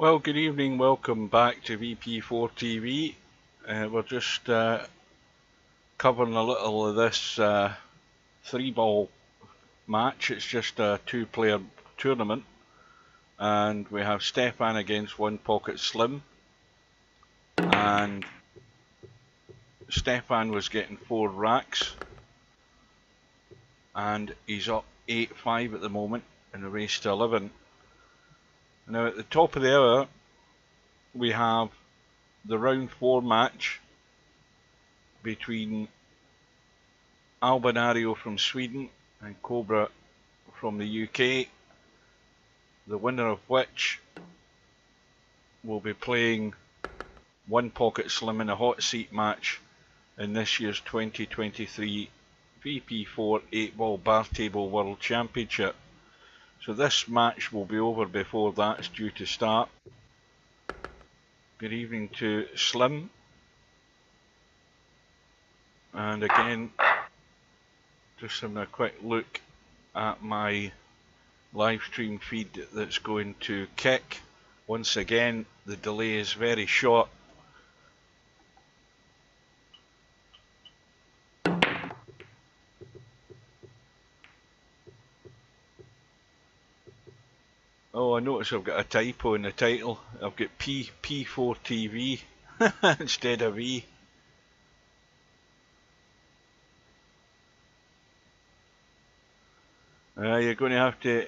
Well, good evening, welcome back to VP4TV. We're just covering a little of this 3-ball match. It's just a 2-player tournament, and we have Stefan against One Pocket Slim, and Stefan was getting 4 racks, and he's up 8-5 at the moment in the race to 11. Now at the top of the hour we have the round 4 match between Albinario from Sweden and Cobra from the UK, the winner of which will be playing One Pocket Slim in a hot seat match in this year's 2023 VP4 8-ball bar table world championship. So this match will be over before that's due to start. Good evening to Slim. And again, just having a quick look at my live stream feed that's going to kick. Once again, the delay is very short. Oh, I notice I've got a typo in the title. I've got VP4TV instead of E. You're going to have to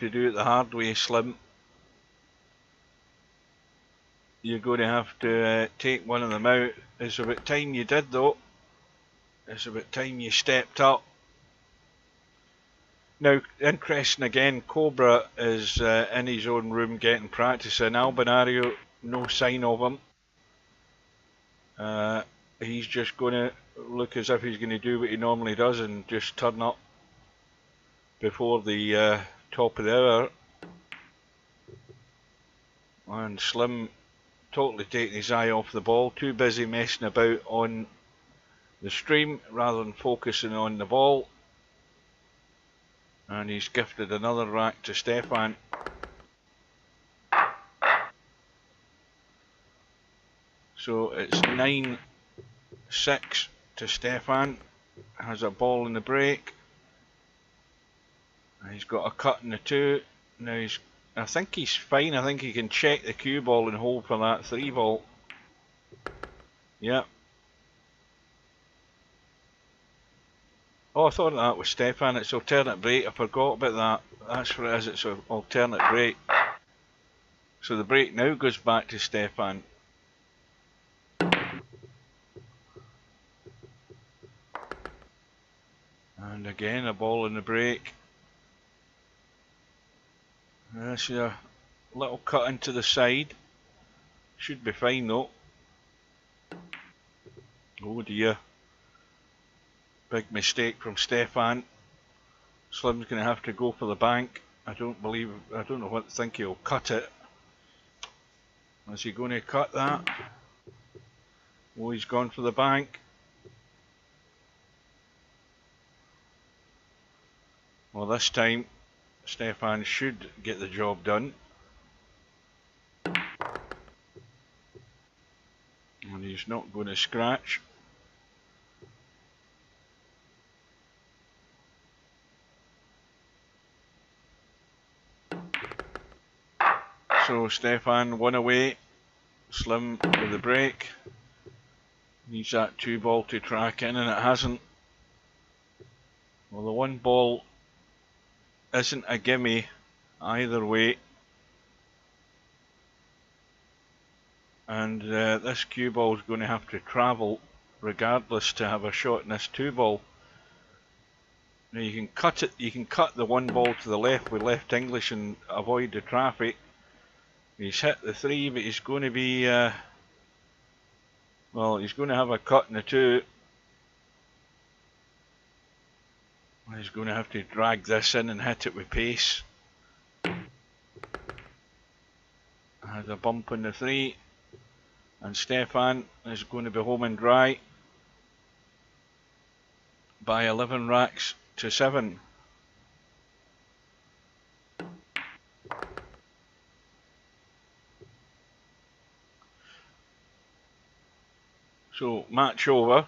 do it the hard way, Slim. You're going to have to take one of them out. It's about time you did, though. It's about time you stepped up. Now, interesting again, Cobra is in his own room getting practice, and Albinario, no sign of him. He's just going to look as if he's going to do what he normally does and just turn up before the top of the hour. And Slim totally taking his eye off the ball, too busy messing about on the stream rather than focusing on the ball. And he's gifted another rack to Stefan. So it's 9-6 to Stefan. Has a ball in the break. He's got a cut in the 2. Now I think he's fine. I think he can check the cue ball and hold for that 3-ball. Yep. Oh, I thought that was Stefan. It's alternate break. I forgot about that. That's what it is. It's an alternate break. So the break now goes back to Stefan. And again, a ball in the break. That's a little cut into the side. Should be fine though. Oh dear. Big mistake from Stefan. Slim's going to have to go for the bank. I don't know what to think. He'll cut it. Is he going to cut that? Oh, he's gone for the bank. Well, this time Stefan should get the job done. And he's not going to scratch. So Stefan 1 away, Slim with the break. Needs that 2-ball to track in, and it hasn't. Well, the 1-ball isn't a gimme either way. And this cue ball is going to have to travel regardless to have a shot in this 2-ball. Now you can cut it. You can cut the 1-ball to the left with left English and avoid the traffic. He's hit the 3, but he's going to be, well, he's going to have a cut in the 2. He's going to have to drag this in and hit it with pace. Has a bump in the 3. And Stefan is going to be home and dry by 11 racks to 7. So match over.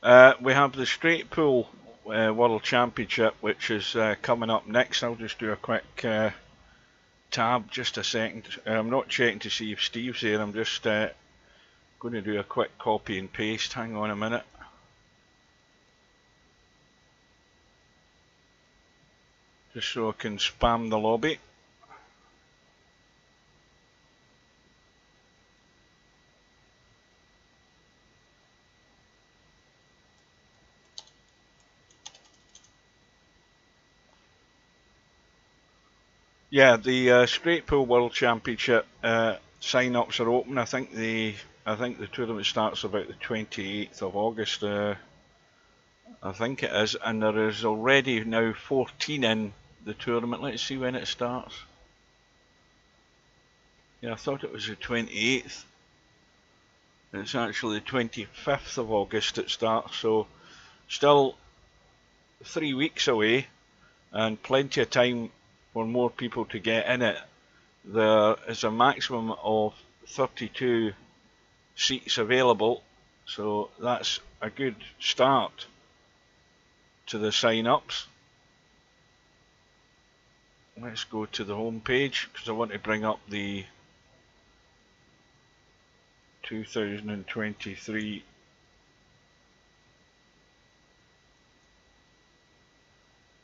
We have the straight pool World Championship, which is coming up next. I'll just do a quick tab, just a second. I'm not checking to see if Steve's there. I'm just going to do a quick copy and paste. Hang on a minute. Just so I can spam the lobby. Yeah, the straight pool World Championship sign-ups are open. I think the tournament starts about the 28th of August. I think it is, and there is already now 14 in the tournament. Let's see when it starts. Yeah, I thought it was the 28th. It's actually the 25th of August it starts, so still 3 weeks away and plenty of time for more people to get in it. There is a maximum of 32 seats available, so that's a good start to the sign-ups. Let's go to the home page because I want to bring up the 2023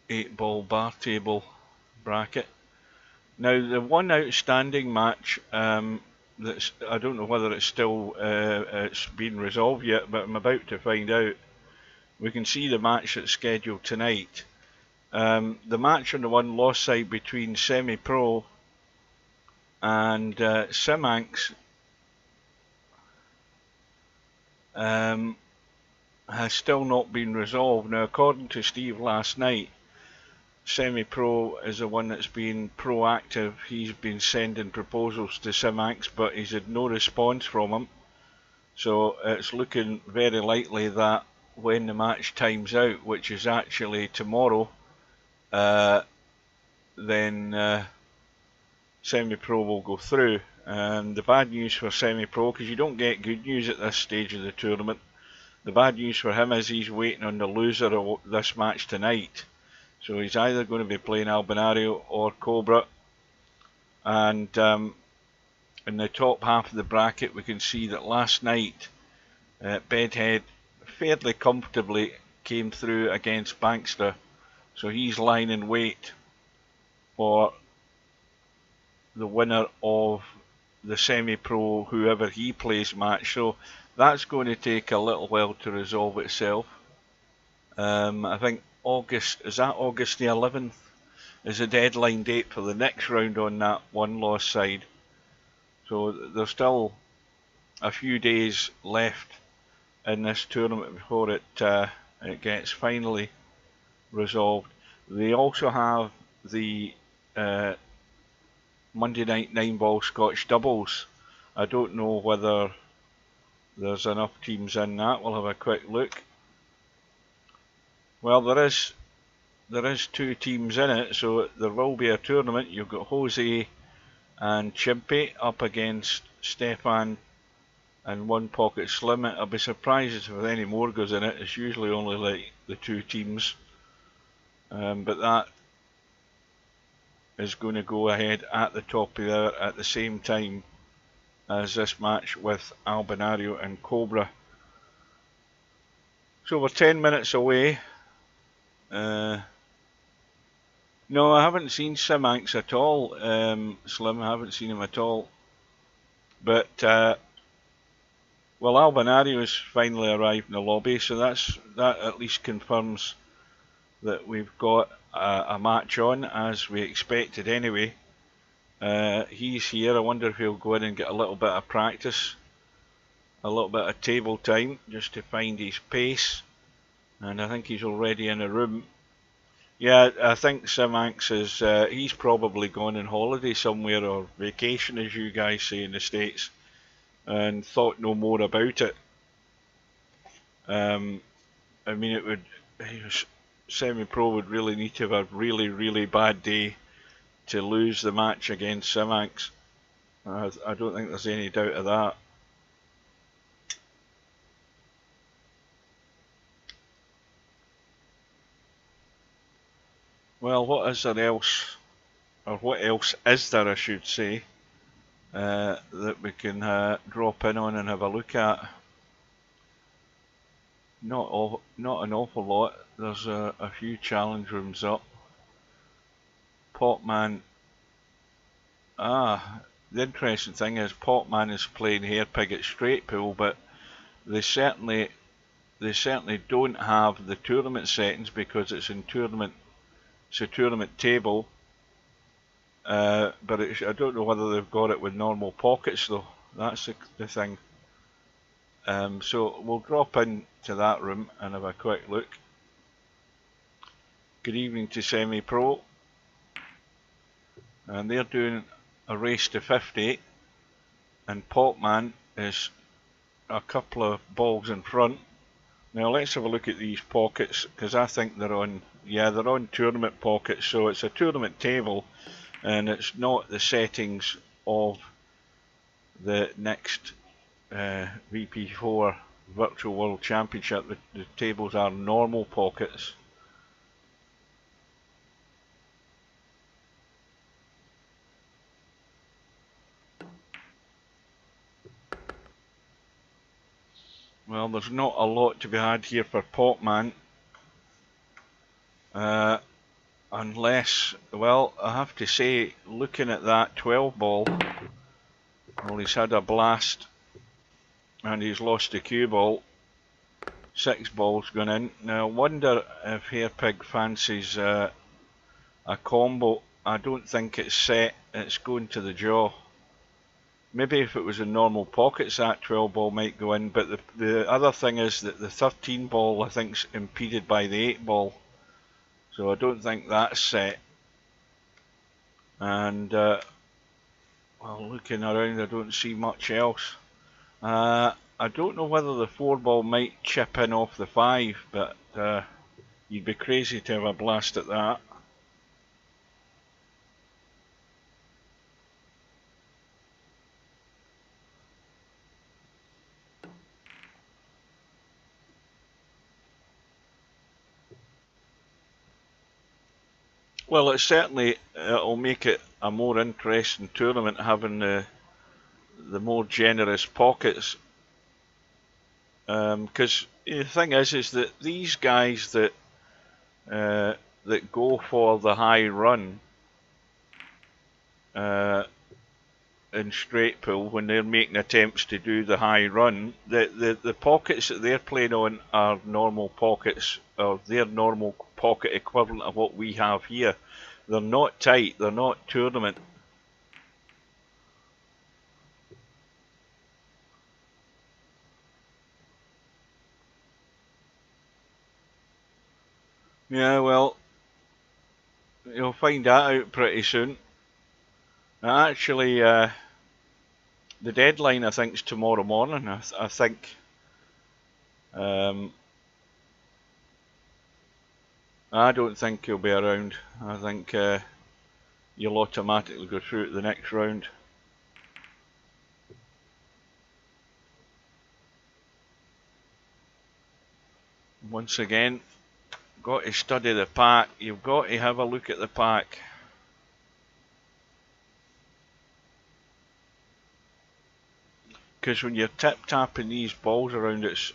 8-ball bar table bracket. Now the one outstanding match that's, I don't know whether it's still it's been resolved yet, but I'm about to find out. We can see the match that's scheduled tonight. The match on the one loss side between Semi-Pro and Simanx has still not been resolved. Now, according to Steve last night, Semi-Pro is the one that's been proactive. He's been sending proposals to Simanx, but he's had no response from him. So it's looking very likely that when the match times out, which is actually tomorrow, then Semi-Pro will go through. And the bad news for Semi-Pro, because you don't get good news at this stage of the tournament, the bad news for him is he's waiting on the loser of this match tonight. So he's either going to be playing Albinario or Cobra. And in the top half of the bracket, we can see that last night Bedhead fairly comfortably came through against Bankster. So he's lying in wait for the winner of the Semi-Pro, whoever he plays match. So that's going to take a little while to resolve itself. I think August the 11th is the deadline date for the next round on that one loss side. So there's still a few days left in this tournament before it gets finally resolved. They also have the Monday night 9-ball Scotch doubles. I don't know whether there's enough teams in that. We'll have a quick look. Well, there is 2 teams in it, so there will be a tournament. You've got Jose and Chimpy up against Stefan and One Pocket Slim. I'll be surprised if any more goes in it. It's usually only like the 2 teams, but that is going to go ahead at the top of there at the same time as this match with Albinario and Cobra. So we're 10 minutes away. No, I haven't seen Simanx at all, Slim. I haven't seen him at all. But well, Albinario has finally arrived in the lobby, so that at least confirms that we've got a match on, as we expected anyway. He's here. I wonder if he'll go in and get a little bit of practice, a little bit of table time, just to find his pace. And I think he's already in a room. Yeah, I think Simanx is, he's probably gone on holiday somewhere, or vacation as you guys say in the States, and thought no more about it. I mean, it would, Semi-Pro would really need to have a really, really bad day to lose the match against Simanx. I don't think there's any doubt of that. Well, what is there else, or what else is there, I should say, that we can drop in on and have a look at? Not an awful lot. There's a few challenge rooms up. Potman. The interesting thing is Potman is playing Hairpig at straight pool, but they certainly don't have the tournament settings because it's a tournament table. But I don't know whether they've got it with normal pockets though. That's the thing. So we'll drop into that room and have a quick look. Good evening to Semi-Pro. And they're doing a race to 50, and Potman is a couple of balls in front. Now let's have a look at these pockets, because I think they're on tournament pockets, so it's a tournament table and it's not the settings of the next VP4 Virtual World Championship. The tables are normal pockets. Well, there's not a lot to be had here for Potman. Unless, well, I have to say, looking at that 12 ball, well, he's had a blast and he's lost a cue ball. 6 balls gone in. Now I wonder if Hairpig fancies a combo. I don't think it's set, it's going to the jaw. Maybe if it was in normal pockets that 12 ball might go in, but the other thing is that the 13 ball I think is impeded by the 8 ball. So I don't think that's set. And well, looking around I don't see much else. I don't know whether the 4 ball might chip in off the 5, but you'd be crazy to have a blast at that. Well, it'll make it a more interesting tournament having the more generous pockets. Because the thing is that these guys that go for the high run in straight pool, when they're making attempts to do the high run, the pockets that they're playing on are normal pockets, or their normal pocket equivalent of what we have here. They're not tight, they're not tournament. Yeah, well, you'll find that out pretty soon. Actually, the deadline I think is tomorrow morning. I think I don't think he'll be around. I think you'll automatically go through to the next round. Once again, got to study the pack. You've got to have a look at the pack. Because when you're tip-tapping these balls around, it's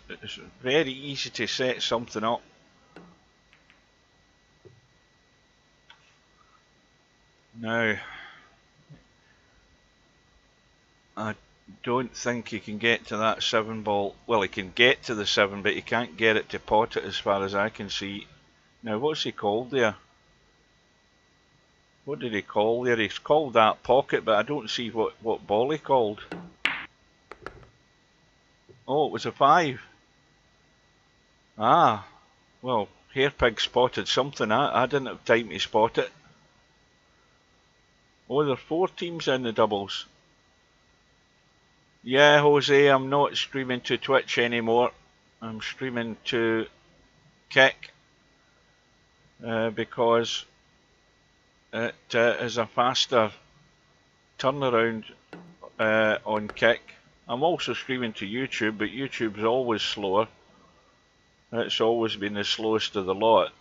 very easy to set something up. Now, I don't think he can get to that 7 ball. Well, he can get to the 7, but he can't get it to pot it as far as I can see. Now, what's he called there? What did he call there? He's called that pocket, but I don't see what ball he called. Oh, it was a 5. Ah, well, Hairpig spotted something. I didn't have time to spot it. Oh, there are 4 teams in the doubles. Yeah, Jose, I'm not streaming to Twitch anymore. I'm streaming to Kick because it is a faster turnaround on Kick. I'm also streaming to YouTube, but YouTube's always slower. It's always been the slowest of the lot.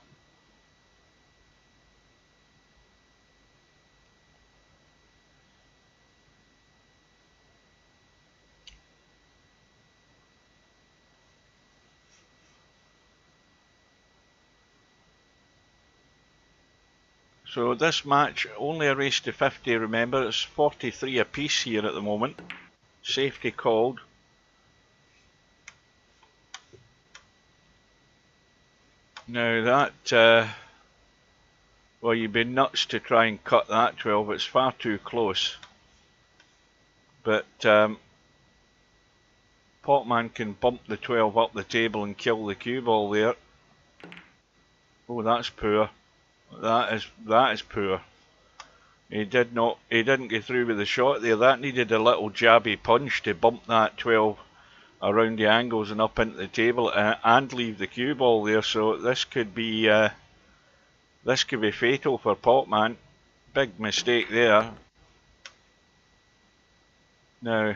So this match only a race to 50, remember, it's 43 apiece here at the moment. Safety called. Now that, well, you'd be nuts to try and cut that 12, it's far too close. But Potman can bump the 12 up the table and kill the cue ball there. Oh, that's poor. That is poor. He didn't get through with the shot there. That needed a little jabby punch to bump that 12 around the angles and up into the table and leave the cue ball there. So this could be fatal for Potman. Big mistake there. Now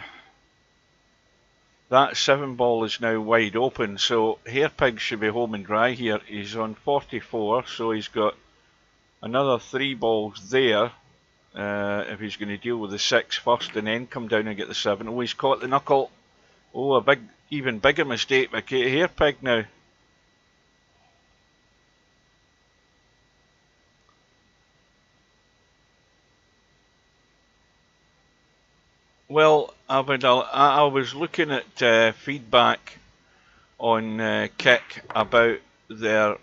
that 7 ball is now wide open, so Hairpig should be home and dry here. He's on 44, so he's got another 3 balls there. If he's going to deal with the 6 first and then come down and get the 7. Oh, he's caught the knuckle. Oh, a even bigger mistake by Hairpig now. Well, I was looking at feedback on Kick about their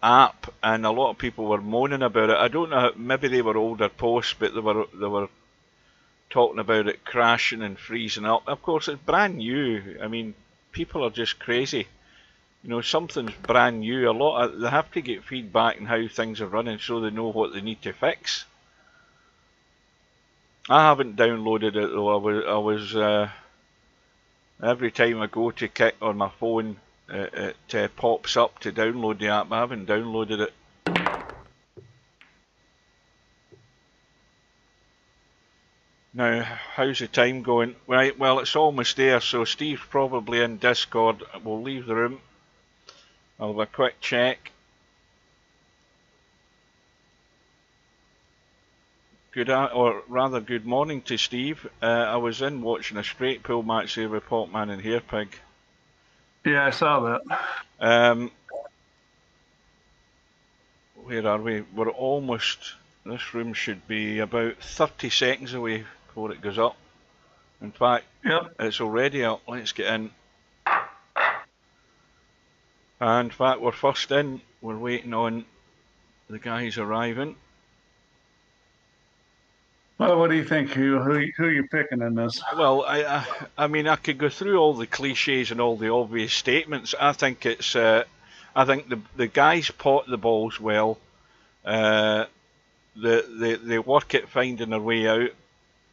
app, and a lot of people were moaning about it. I don't know, maybe they were older posts, but they were talking about it crashing and freezing up. Of course, it's brand new. I mean, people are just crazy. You know, something's brand new. They have to get feedback on how things are running so they know what they need to fix. I haven't downloaded it though. I was every time I go to Kick on my phone, it pops up to download the app. I haven't downloaded it. Now, how's the time going? Right, well, it's almost there, so Steve's probably in Discord. We'll leave the room. I'll have a quick check. Good morning to Steve. I was in watching a straight pull match here with Potman and Hairpig. Yeah, I saw that. Where are we? We're almost... This room should be about 30 seconds away before it goes up. In fact, yep, it's already up. Let's get in. And in fact, we're first in. We're waiting on the guys arriving. Well, what do you think? Who you picking in this? Well, I mean, I could go through all the cliches and all the obvious statements. I think it's, I think the guys pot the balls well. They work at finding their way out.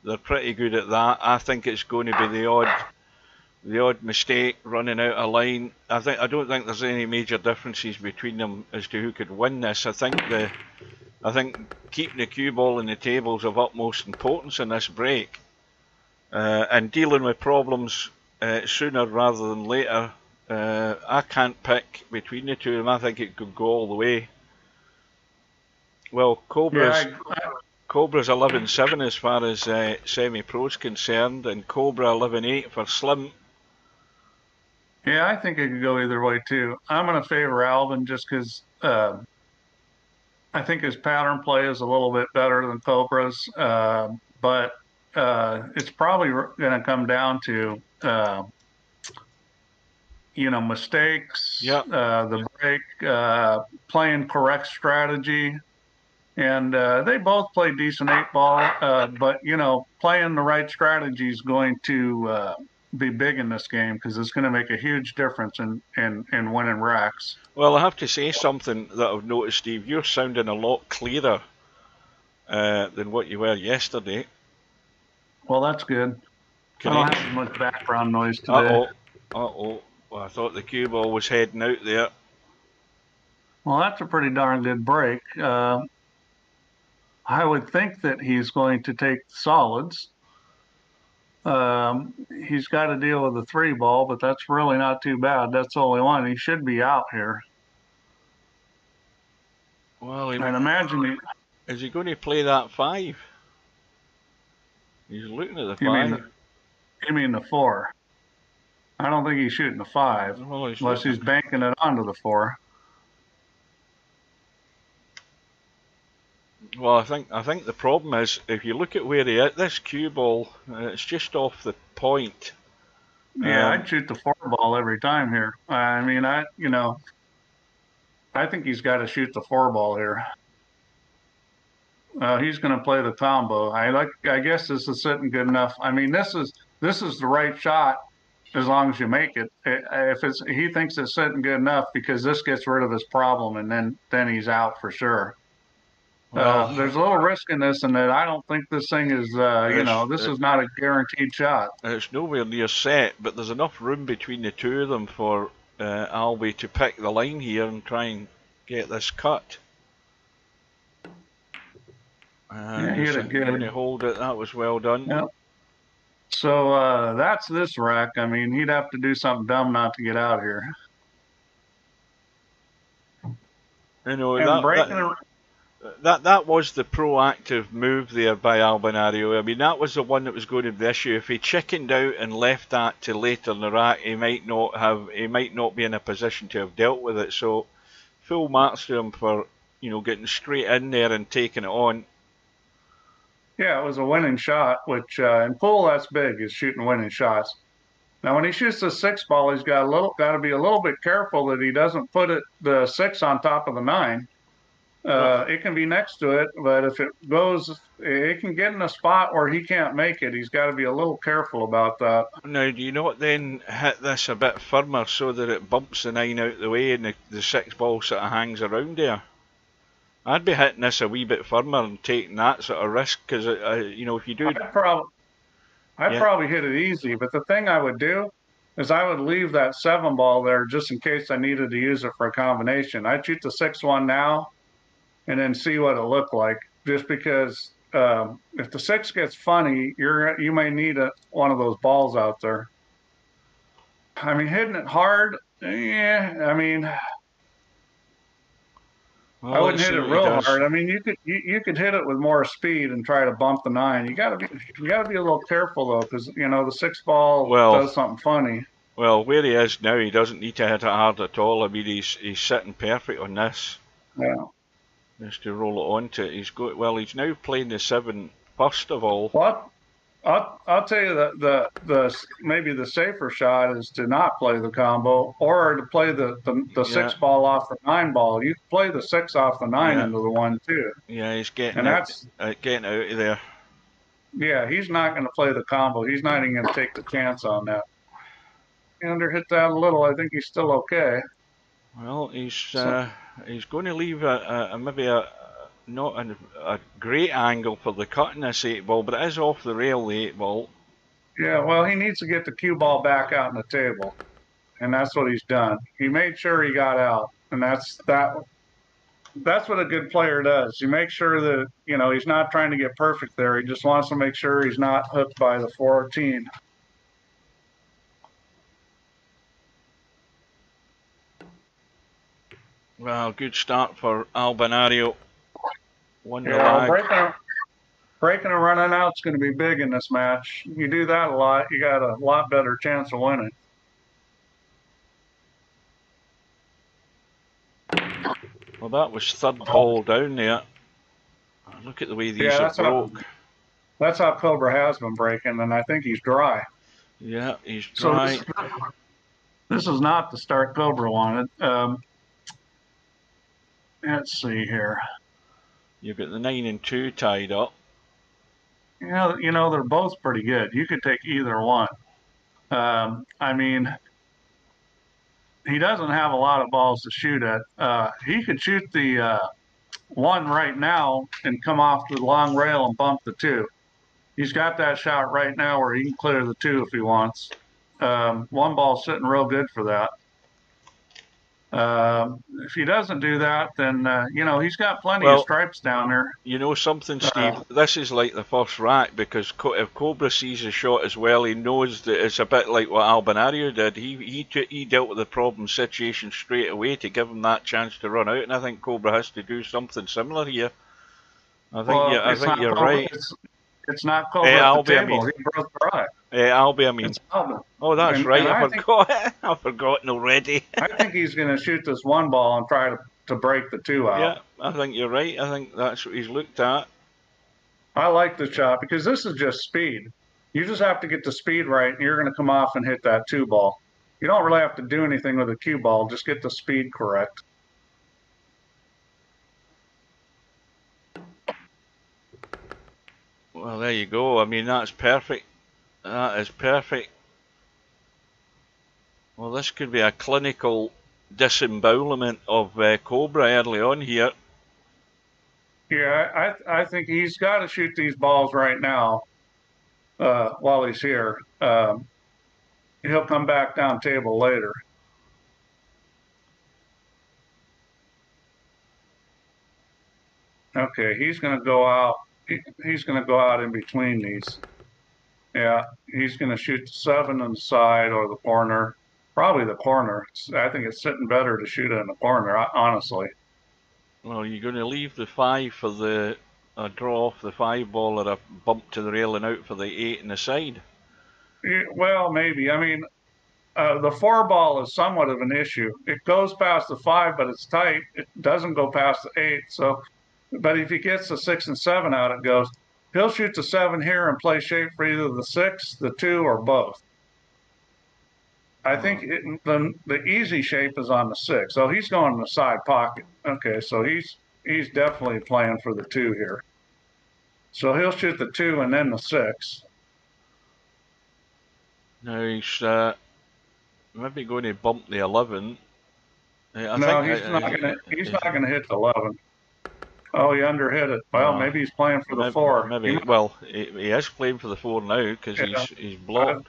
They're pretty good at that. I think it's going to be the odd mistake running out of line. I don't think there's any major differences between them as to who could win this. I think keeping the cue ball in the table is of utmost importance in this break, and dealing with problems sooner rather than later. I can't pick between the two of them. I think it could go all the way. Well, Cobra's 11-7 as far as semi-pro is concerned, and Cobra 11-8 for Slim. Yeah, I think it could go either way too. I'm going to favor Alvin just because I think his pattern play is a little bit better than Cobra's, but it's probably going to come down to mistakes, yep. The break, playing correct strategy. And they both play decent 8-ball, but playing the right strategy is going to be big in this game because it's going to make a huge difference in winning racks. Well, I have to say something that I've noticed, Steve. You're sounding a lot clearer than what you were yesterday. Well, that's good. I don't have as much background noise today. Well, I thought the cue ball was heading out there. Well, that's a pretty darn good break. I would think that he's going to take solids. He's got to deal with the 3-ball, but that's really not too bad. That's the only one. He should be out here. Well, I'd imagine is he going to play that 5? He's looking at the 5. You mean the 4? I don't think he's shooting the 5, unless he's banking it onto the 4. Well, I think the problem is if you look at where he hit this cue ball, it's just off the point. Yeah, I'd shoot the 4 ball every time here. I mean, I think he's got to shoot the 4 ball here. He's going to play the combo. I guess this is sitting good enough. I mean, this is the right shot as long as you make it. If he thinks it's sitting good enough because this gets rid of his problem, and then he's out for sure. Well, there's a little risk in this, and that I don't think this thing is, this is not a guaranteed shot. It's nowhere near set, but there's enough room between the two of them for Albie to pick the line here and try and get this cut. Yeah, he hit it good. Going to hold it. That was well done. Yep. So that's this wreck. I mean, he'd have to do something dumb not to get out here. You know, that was the proactive move there by Albinario. I mean, that was the one that was going to be the issue. If he chickened out and left that to later in the rack, he might not be in a position to have dealt with it. So, full marks to him for getting straight in there and taking it on. Yeah, it was a winning shot, which in pool that's big, is shooting winning shots. Now, when he shoots the 6 ball, he's got to be a little bit careful that he doesn't put the 6 on top of the 9. It can be next to it, but if it goes, it can get in a spot where he can't make it. He's got to be a little careful about that. Now, do you not then hit this a bit firmer so that it bumps the 9 out the way and the 6 ball sort of hangs around there? I'd be hitting this a wee bit firmer and taking that sort of risk because, if you do... I'd probably hit it easy, but the thing I would do is I would leave that 7 ball there just in case I needed to use it for a combination. I'd shoot the 6-1 now and then see what it looked like, just because if the 6 gets funny, you may need one of those balls out there. I mean, hitting it hard, yeah, I mean... Well, I wouldn't hit it real hard. I mean, you could hit it with more speed and try to bump the 9. You got to be a little careful though, because the 6 ball does something funny. Well, where he is now, he doesn't need to hit it hard at all. I mean, he's sitting perfect on this. Yeah. Just to roll it onto it. He's now playing the 7 first of all. What? I'll tell you that maybe the safer shot is to not play the combo, or to play the 6 ball off the 9 ball. You can play the 6 off the 9 into the 1 too. Yeah, he's getting out of there. Yeah, he's not going to play the combo. He's not even going to take the chance on that. He underhit that a little. I think he's still okay. Well, he's going to leave maybe not a great angle for the cut in this 8 ball, but it is off the rail, the 8 ball. Yeah, well, he needs to get the cue ball back out on the table, and that's what he's done. He made sure he got out, and that's what a good player does. You make sure that he's not trying to get perfect there. He just wants to make sure he's not hooked by the 14. Well, good start for Albinario. Breaking and running out is going to be big in this match. You do that a lot, you got a lot better chance of winning. Well, that was 3rd ball down there. Look at the way these are broke. That's how Cobra has been breaking, and I think he's dry. Yeah, he's dry. So this is not the start Cobra wanted. Let's see here. You've got the 9 and 2 tied up. Yeah, they're both pretty good. You could take either one. I mean, he doesn't have a lot of balls to shoot at. He could shoot the 1 right now and come off the long rail and bump the 2. He's got that shot right now where he can clear the 2 if he wants. 1 ball's sitting real good for that. If he doesn't do that, then he's got plenty of stripes down there. You know something, Steve? This is like the first rack, because if Cobra sees a shot as well, he knows that it's a bit like what Albinario did. He dealt with the problem situation straight away to give him that chance to run out, and I think Cobra has to do something similar here. I think you're right. It's not Cobra at the table. He broke dry. Albie, I mean. It's Albie. Oh, that's right. I forgot. I've forgotten already. I think he's going to shoot this 1 ball and try to to break the 2 out. Yeah, I think you're right. I think that's what he's looked at. I like the shot because this is just speed. You just have to get the speed right, and you're going to come off and hit that 2 ball. You don't really have to do anything with a cue ball. Just get the speed correct. Well, there you go. I mean, that's perfect. That is perfect. Well, this could be a clinical disembowelment of Cobra early on here. Yeah, I think he's got to shoot these balls right now while he's here. He'll come back down table later. Okay, he's going to go out. He's going to go out in between these. Yeah, he's going to shoot the 7 on the side or the corner. Probably the corner. I think it's sitting better to shoot it in the corner, honestly. Well, you're going to leave the 5 for the draw off the 5 ball or a bump to the railing out for the 8 in the side. Yeah, well, maybe. I mean, the 4 ball is somewhat of an issue. It goes past the 5, but it's tight. It doesn't go past the 8. So, but if he gets the 6 and 7 out, it goes. He'll shoot the 7 here and play shape for either the 6, the 2, or both. I think the easy shape is on the 6. So he's going in the side pocket. Okay, so he's definitely playing for the 2 here. So he'll shoot the 2 and then the 6. Now he's maybe going to bump the 11. He's not going to hit the 11. Oh, he underhit it. Well, maybe he's playing for the 4. Maybe. Well, he is playing for the 4 now because he's blocked.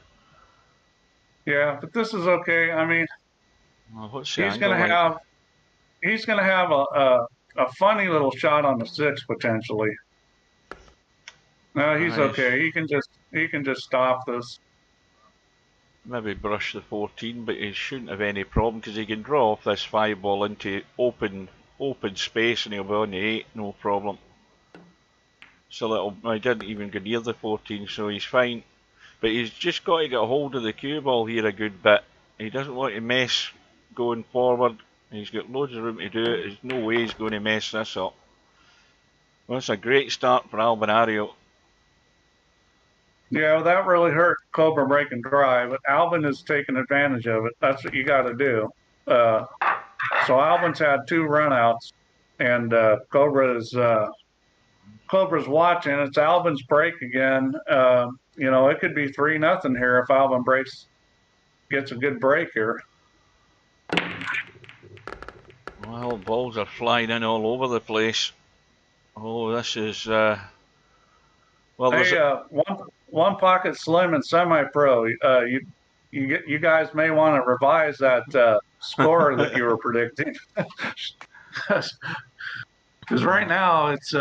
Yeah, but this is okay. I mean, he's going to have a funny little shot on the 6 potentially. No, he's okay. He can just stop this. Maybe brush the 14, but he shouldn't have any problem because he can draw off this 5 ball into open space and he'll be on the 8, no problem. So I didn't even go near the 14, so he's fine. But he's just got to get a hold of the cue ball here a good bit. He doesn't want to mess going forward. He's got loads of room to do it. There's no way he's going to mess this up. Well, it's a great start for Albinario. Yeah, well, that really hurt Cobra breaking dry, but Albin has taken advantage of it. That's what you got to do. So Albin's had 2 runouts, and Cobra's watching. It's Albin's break again. It could be 3-0 here if Albin gets a good break here. Well, balls are flying in all over the place. Oh, this is well. Hey, one pocket slim and semi-pro. You guys may want to revise that score that you were predicting, because right now it's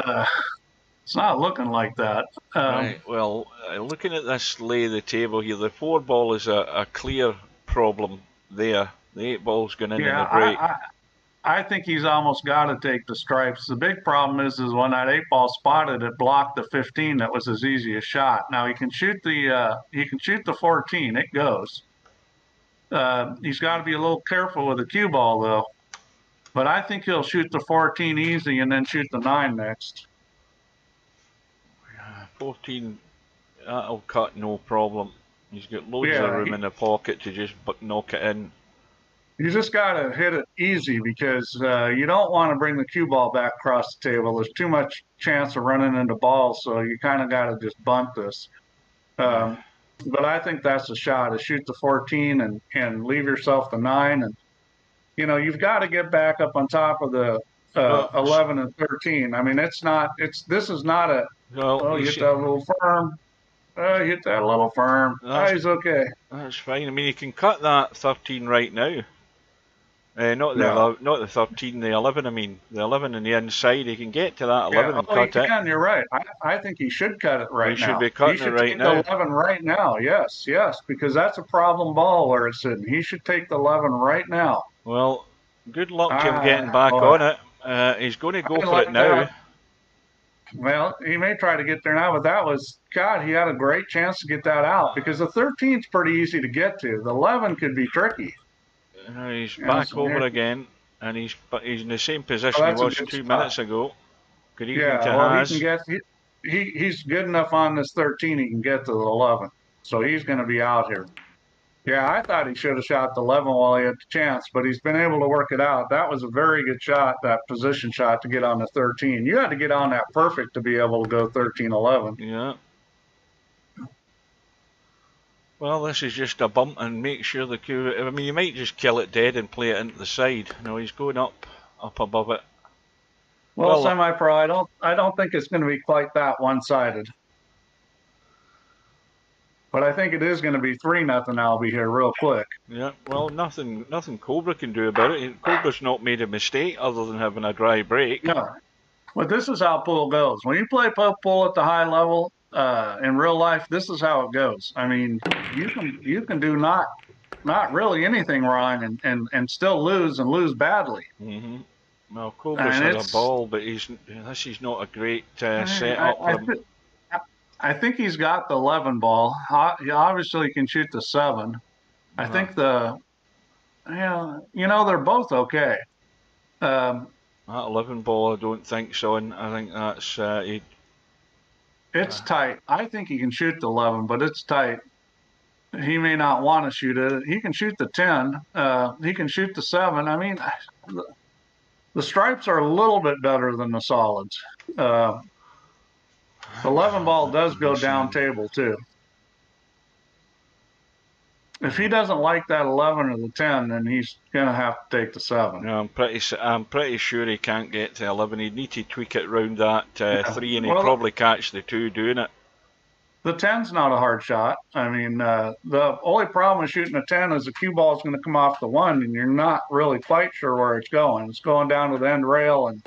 not looking like that. Right. Well, looking at this lay of the table here, the 4 ball is a clear problem there. The 8 ball's going in the break. I think he's almost got to take the stripes. The big problem is when that 8 ball spotted, it blocked the 15. That was his easiest shot. Now he can shoot the 14. It goes. He's got to be a little careful with the cue ball though. But I think he'll shoot the 14 easy and then shoot the 9 next. 14, that'll cut no problem. He's got loads of room in the pocket to just knock it in. You just got to hit it easy because you don't want to bring the cue ball back across the table. There's too much chance of running into balls, so you kind of got to just bunt this. But I think that's a shot, to shoot the 14 and leave yourself the 9. And, you've got to get back up on top of the 11 and 13. I mean, this is not a, you hit that a little firm. Hit that a little firm. He's okay. That's fine. I mean, you can cut that 13 right now. Not the 13, the 11. I mean, the 11 on the inside. He can get to that 11 and cut it. You're right. I think he should cut it right now. He should be cutting it right now. He should take the 11 right now. Yes, because that's a problem ball where it's sitting. He should take the 11 right now. Well, good luck to him getting back on it. He's going to go for it now. Well, he may try to get there now, but he had a great chance to get that out because the 13's pretty easy to get to. The 11 could be tricky. He's back over again. And he's in the same So position he that's a was good 2 minutes spot. ago. Good evening to Yeah, well, he can Haz. get he's good enough on this 13. He can get to the 11. So he's going to be out here. Yeah, I thought he should have shot the 11 while he had the chance, but he's been able to work it out. That was a very good shot, that position shot to get on the 13. You had to get on that perfect to be able to go 13-11. Yeah. Well, this is just a bump and make sure the cue. I mean, you might just kill it dead and play it into the side. No, he's going up above it. Well, semi-pro, I don't think it's going to be quite that one-sided. But I think it is going to be 3-0 Albie here real quick. Yeah, well, nothing Cobra can do about it. Cobra's not made a mistake other than having a dry break. No, but this is how pool goes. When you play pool at the high level in real life, this is how it goes. I mean, you can do not really anything wrong and still lose and lose badly. Mm-hmm. Well, Cobra's had a ball, but this is not a great setup for him. I think he's got the 11 ball. He obviously can shoot the 7. I think they're both okay. That 11 ball, I don't think so. And I think that's it's tight. I think he can shoot the 11, but it's tight. He may not want to shoot it. He can shoot the 10. He can shoot the 7. I mean, the stripes are a little bit better than the solids. The 11 ball does go down table too. If he doesn't like that 11 or the 10, then he's gonna have to take the 7. Yeah, I'm pretty sure he can't get to 11. He'd need to tweak it round that 3, and he'd probably catch the 2 doing it. The 10's not a hard shot. I mean, the only problem with shooting a 10 is the cue ball is going to come off the 1, and you're not really quite sure where it's going. It's going down to the end rail, and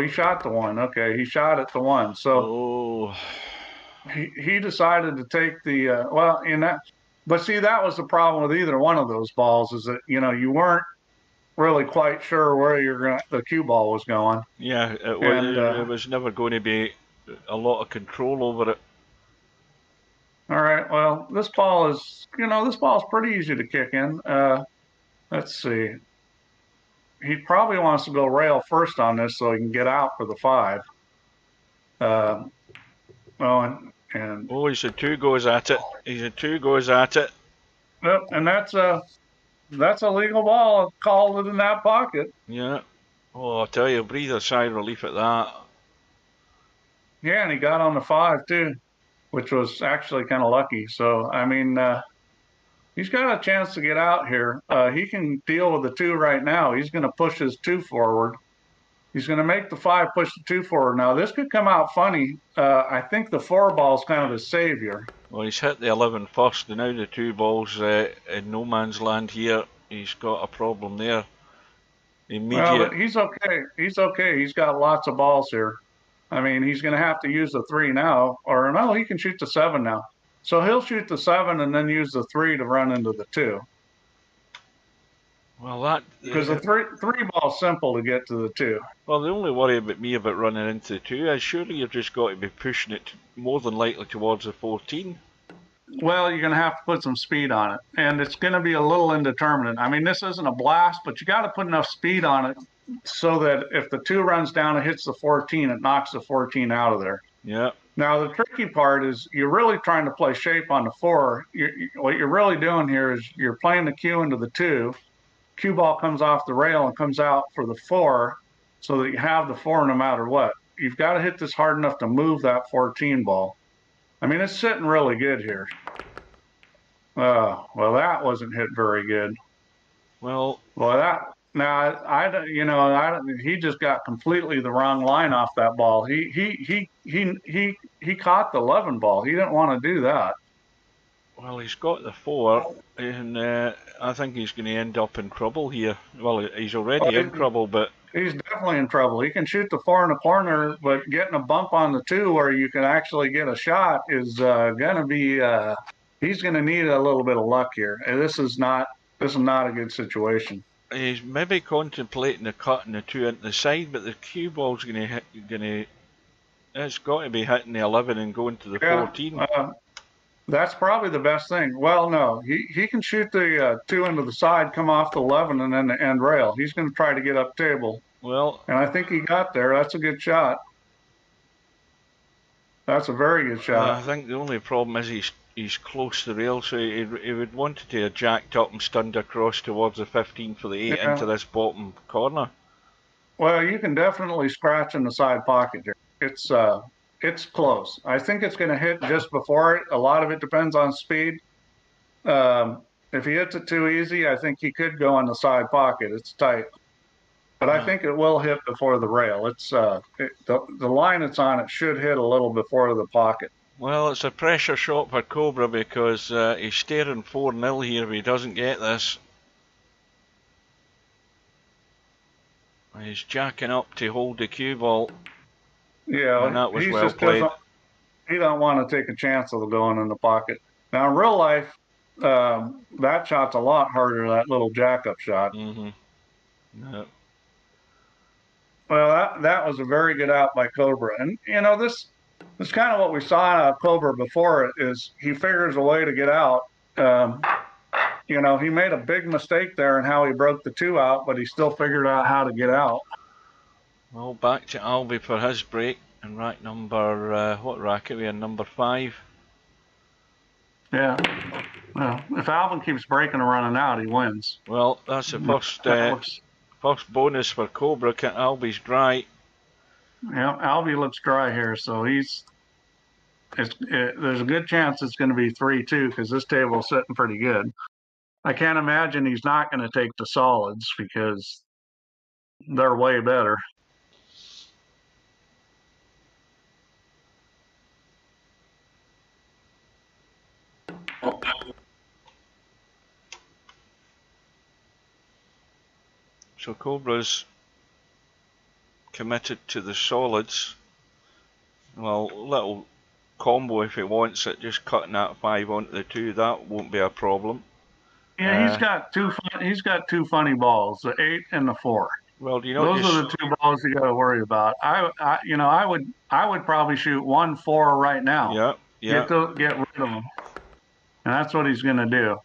he shot the 1. Okay, he shot it to 1. So he decided to take the But see, that was the problem with either one of those balls, is that you weren't really quite sure where the cue ball was going. Yeah, it was never going to be a lot of control over it. All right, well, this ball is pretty easy to kick in. Let's see. He probably wants to go rail first on this so he can get out for the 5. He's a 2 goes at it. He's a 2 goes at it. Yep, and that's a legal ball. Called it in that pocket. Yeah. Oh, I'll tell you, breathe a sigh of relief at that. Yeah, and he got on the 5 too, which was actually kind of lucky. So, I mean, he's got a chance to get out here. He can deal with the 2 right now. He's going to push his 2 forward. He's going to make the 5 push the 2 forward. Now, this could come out funny. I think the 4 ball is kind of his savior. Well, he's hit the 11 first, and now the 2 balls in no man's land here. He's got a problem there. Well, but he's okay. He's okay. He's got lots of balls here. I mean, he's going to have to use the 3 now. Or, no, he can shoot the 7 now. So he'll shoot the 7 and then use the 3 to run into the 2. Well, because the 3 ball's simple to get to the 2. Well, the only worry about me about running into the 2 is surely you've just got to be pushing it more than likely towards the 14. Well, you're going to have to put some speed on it, and it's going to be a little indeterminate. I mean, this isn't a blast, but you got to put enough speed on it so that if the 2 runs down and hits the 14, it knocks the 14 out of there. Yeah. Now, the tricky part is you're really trying to play shape on the 4. What you're really doing here is you're playing the cue into the 2. Cue ball comes off the rail and comes out for the 4 so that you have the 4 no matter what. You've got to hit this hard enough to move that 14 ball. I mean, it's sitting really good here. Well, that wasn't hit very good. Well, he just got completely the wrong line off that ball. He caught the 11 ball. He didn't want to do that. Well, he's got the 4, and I think he's going to end up in trouble here. Well, he's already in trouble, but... He's definitely in trouble. He can shoot the 4 in the corner, but getting a bump on the 2 where you can actually get a shot is going to be... he's going to need a little bit of luck here. And this is not a good situation. He's maybe contemplating the cut and the 2 into the side, but the cue ball's it's got to be hitting the 11 and going to the 14. That's probably the best thing. Well, no, he can shoot the 2 into the side, come off the 11, and then the end rail. He's going to try to get up table. Well, And I think he got there. That's a good shot. That's a very good shot. I think the only problem is he's close to the rail, so he would want to have jacked up and stunned across towards the 15 for the 8 into this bottom corner. Well, you can definitely scratch in the side pocket here. It's close. I think it's going to hit just before it. A lot of it depends on speed. If he hits it too easy, I think he could go in the side pocket. It's tight. But I think it will hit before the rail. The line it's on, it should hit a little before the pocket. Well, it's a pressure shot for Cobra because he's staring 4-0 here if he doesn't get this. He's jacking up to hold the cue ball. Yeah, and that was well played. He don't want to take a chance of going in the pocket. Now, in real life, that shot's a lot harder, that little jack-up shot. No. Well, that was a very good out by Cobra. And, you know, this is kind of what we saw out of Cobra before, is he figures a way to get out. You know, he made a big mistake there in how he broke the 2 out, but he still figured out how to get out. Well, back to Albie for his break, and rack number, what racket are we in, number 5? Yeah. Well, if Alvin keeps breaking and running out, he wins. Well, that's the first bonus for Cobra. Albie's dry. Yeah, Albie looks dry here, so there's a good chance it's going to be 3-2 because this table's sitting pretty good. I can't imagine he's not going to take the solids because they're way better. So Cobra's committed to the solids. Well, little combo if he wants it, just cutting that 5 onto the 2, that won't be a problem. Yeah, he's got two funny balls, the 8 and the 4. Well, do you know those are the 2 balls you got to worry about. I would probably shoot 1-4 right now. Yeah. Get rid of them, and that's what he's going to do.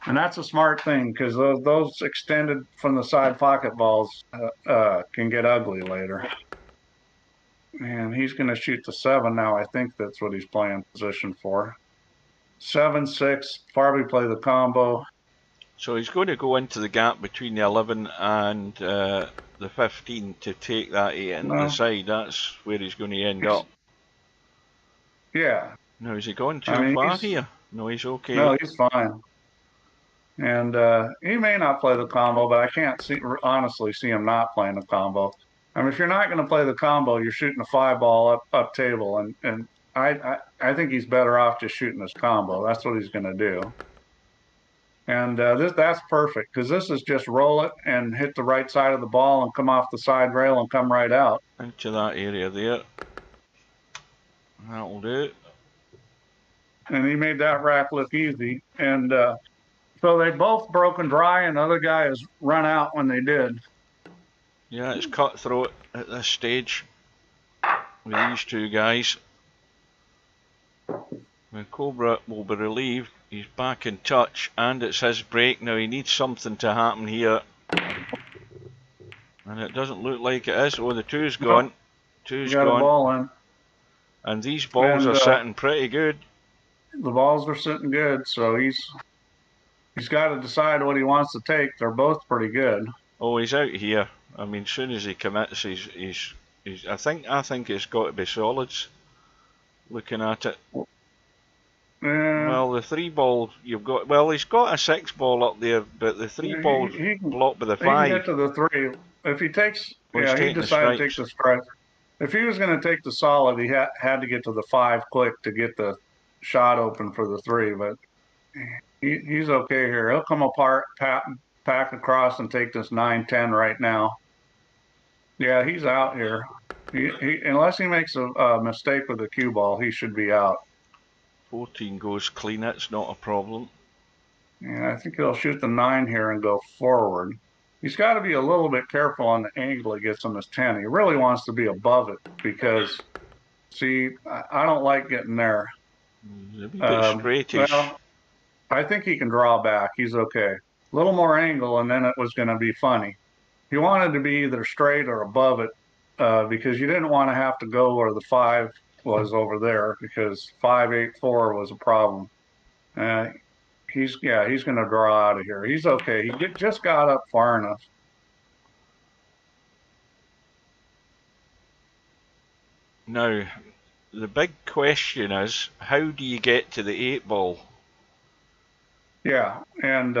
And that's a smart thing because those extended from the side pocket balls can get ugly later. And he's going to shoot the 7 now. I think that's what he's playing position for. 7-6. Probably play the combo. So he's going to go into the gap between the 11 and the 15 to take that 8 into the side. That's where he's going to end up. Yeah. No, is he going too far here? No, he's okay. No, he's fine. And he may not play the combo, but I can't honestly see him not playing the combo. I mean, if you're not going to play the combo, you're shooting a 5 ball up table, and I think he's better off just shooting his combo. That's what he's going to do. And that's perfect because this is just roll it and hit the right side of the ball and come off the side rail and come right out. Into that area there. That'll do. And he made that rack look easy. And so they both broken dry, and the other guy has run out when they did. Yeah, it's cutthroat at this stage with these 2 guys. When Cobra will be relieved, he's back in touch, and it's his break. Now he needs something to happen here. And it doesn't look like it is. Oh, the 2's gone. 2's gone. Got a ball in. And these balls are sitting pretty good. The balls are sitting good, so he's got to decide what he wants to take. They're both pretty good. Oh, he's out here. I mean, as soon as he commits, he's I think it's got to be solids. Looking at it. Well, the 3 ball you've got. Well, he's got a 6 ball up there, but the 3 balls blocked by the 5. He can get to the 3 if he takes. Well, he decided to take the strike. If he was going to take the solid, he had to get to the 5 quick to get the shot open for the 3. But he's okay here. He'll come apart, pack across, and take this 9-10 right now. Yeah, he's out here. Unless he makes a mistake with the cue ball, he should be out. 14 goes clean. It's not a problem. Yeah, I think he'll shoot the 9 here and go forward. He's got to be a little bit careful on the angle he gets on this 10. He really wants to be above it because, see, I don't like getting there. He's a wee bit straightish. Well, I think he can draw back. He's okay. A little more angle, and then it was going to be funny. He wanted to be either straight or above it because you didn't want to have to go where the 5 was over there because 5-8-4 was a problem. Uh, he's going to draw out of here. He's okay. Just got up far enough. Now, the big question is, how do you get to the 8 ball? Yeah, and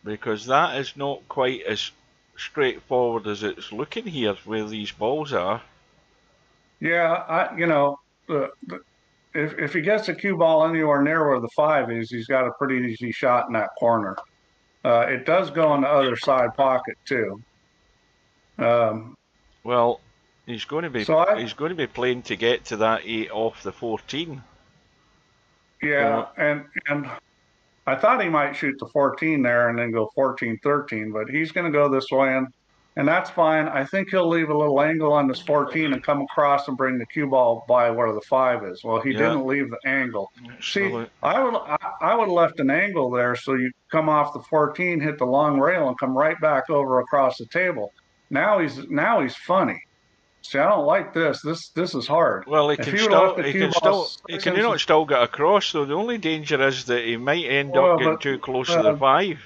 because that is not quite as straightforward as it's looking here where these balls are. yeah, if he gets a cue ball anywhere near where the 5 is, he's got a pretty easy shot in that corner. It does go in the other side pocket too. Well, he's going to be playing to get to that 8 off the 14. Yeah, and I thought he might shoot the 14 there and then go 14-13, but he's going to go this way, and that's fine. I think he'll leave a little angle on this 14 and come across and bring the cue ball by where the 5 is. Well, he didn't leave the angle. See, I would have left an angle there so you come off the 14, hit the long rail, and come right back over across the table. Now he's funny. See, I don't like this. This is hard. Well, he can not still get across, though. The only danger is that he might end up getting too close to the 5.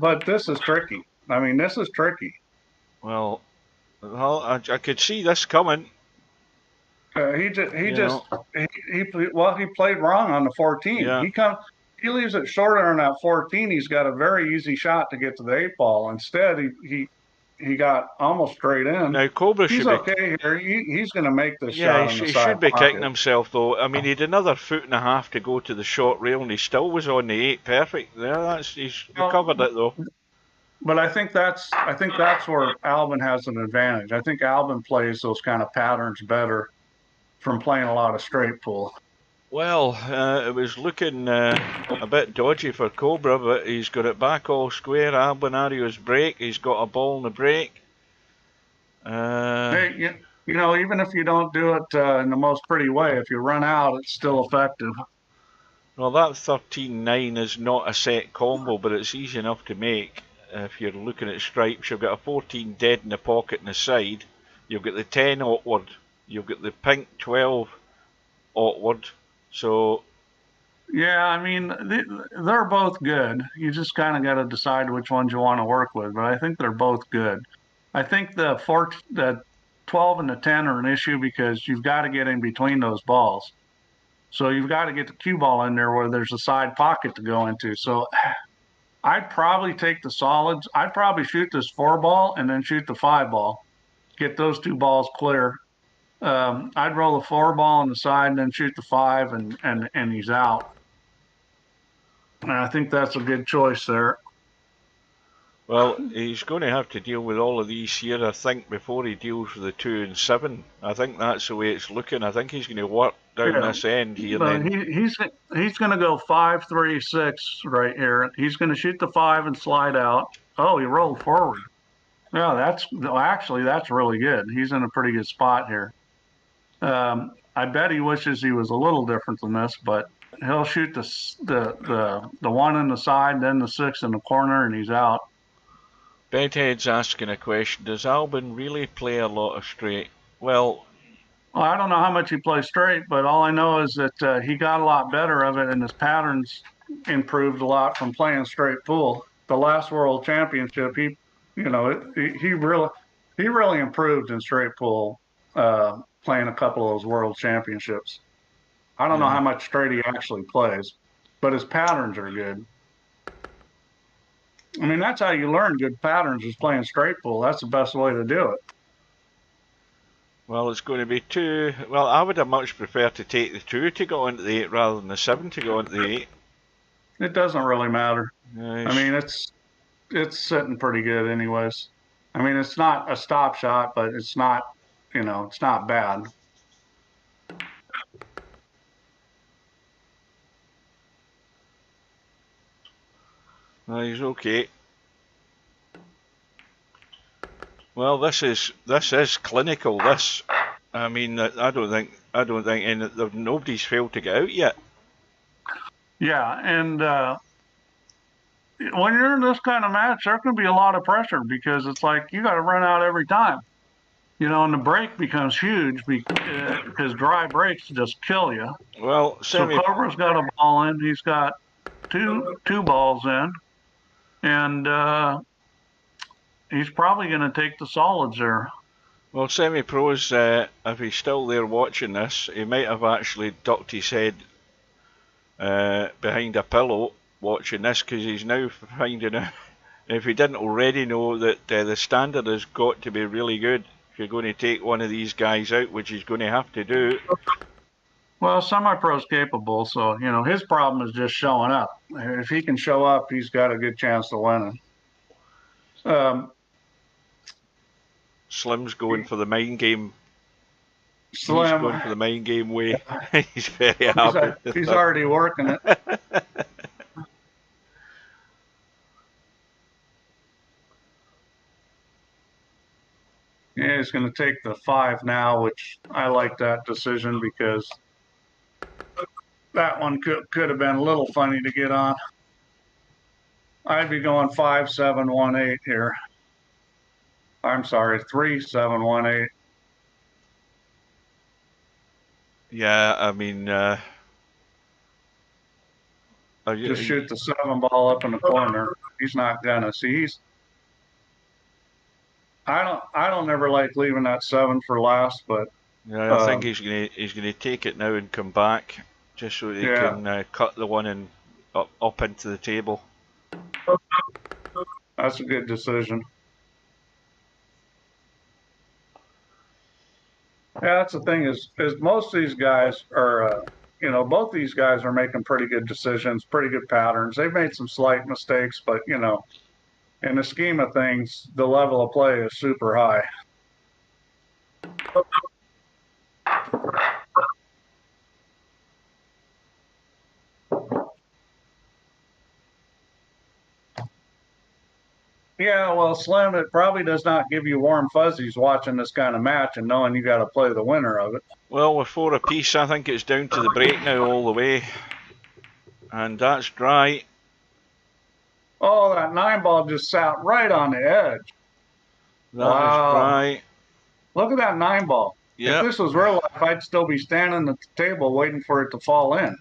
But this is tricky. I mean, this is tricky. Well, I could see this coming. He played wrong on the 14. Yeah. He leaves it shorter on that 14. He's got a very easy shot to get to the 8 ball. Instead, he got almost straight in. Now Cobra he's okay here. He's going to make this shot. He should be kicking himself though. I mean, he had another 1.5 feet to go to the short rail, and he still was on the 8. Perfect. Yeah, he's recovered it though. But I think that's where Albin has an advantage. I think Albin plays those kind of patterns better from playing a lot of straight pool. Well, it was looking a bit dodgy for Cobra, but he's got it back all square. Albinario's break. He's got a ball in the break. Hey, even if you don't do it in the most pretty way, if you run out, it's still effective. Well, that 13-9 is not a set combo, but it's easy enough to make. If you're looking at stripes, you've got a 14 dead in the pocket and the side. You've got the 10 awkward. You've got the pink 12 awkward. So, yeah, I mean, they're both good. You just kind of got to decide which ones you want to work with. But I think they're both good. I think the 12 and the 10 are an issue because you've got to get in between those balls. So you've got to get the cue ball in there where there's a side pocket to go into. So I'd probably take the solids. I'd probably shoot this 4 ball and then shoot the 5 ball. Get those 2 balls clear. I'd roll the 4 ball on the side and then shoot the 5 and he's out. And I think that's a good choice there. Well, he's going to have to deal with all of these here, I think, before he deals with the 2 and 7. I think that's the way it's looking. I think he's going to work down this end here. He's going to go 5, 3, 6 right here. He's going to shoot the 5 and slide out. Oh, he rolled forward. Yeah, that's really good. He's in a pretty good spot here. I bet he wishes he was a little different than this, but he'll shoot the 1 in the side, then the 6 in the corner, and he's out. Bedhead's asking a question. Does Albin really play a lot of straight? Well, I don't know how much he plays straight, but all I know is that he got a lot better of it, and his patterns improved a lot from playing straight pool. The last World Championship, he really improved in straight pool, playing a couple of those World Championships. I don't know how much straight he actually plays, but his patterns are good. I mean, that's how you learn good patterns, is playing straight pool. That's the best way to do it. Well, it's going to be 2. Well, I would have much preferred to take the 2 to go into the 8 rather than the 7 to go into the 8. It doesn't really matter. Nice. I mean, it's sitting pretty good anyways. I mean, it's not a stop shot, but it's not, it's not bad. He's okay. Well, this is clinical. I mean, I don't think I don't think, and nobody's failed to get out yet. Yeah, and when you're in this kind of match, there can be a lot of pressure because it's like you got to run out every time. And the break becomes huge because dry breaks just kill you. Well, So Cobra's got a ball in. He's got two balls in, and he's probably going to take the solids there. Well, semi-pros, if he's still there watching this, he might have actually ducked his head behind a pillow watching this, because he's now finding out, if he didn't already know, that the standard has got to be really good if you're going to take one of these guys out, which he's going to have to do. Well, semi-pro's capable, so, his problem is just showing up. If he can show up, he's got a good chance of winning. Slim's going for the mind game. Slim. He's going for the mind game way. He's very happy. He's already working it. Yeah, he's going to take the 5 now, which I like that decision because that one could have been a little funny to get on. I'd be going 5, 7, 1, 8 here. I'm sorry, 3, 7, 1, 8. Yeah, I mean, just shoot the 7 ball up in the corner. He's not gonna see. I don't ever like leaving that 7 for last, but yeah, I think he's gonna take it now and come back, just so he can cut the one and up into the table. That's a good decision. Yeah, that's the thing is most of these guys are, both these guys are making pretty good decisions, pretty good patterns. They've made some slight mistakes, but, in the scheme of things, the level of play is super high. Yeah, well, Slim, it probably does not give you warm fuzzies watching this kind of match and knowing you got to play the winner of it. Well, with 4 apiece, I think it's down to the break now all the way. And that's dry. Oh, that 9 ball just sat right on the edge. That is dry. Look at that 9 ball. Yep. If this was real life, I'd still be standing at the table waiting for it to fall in.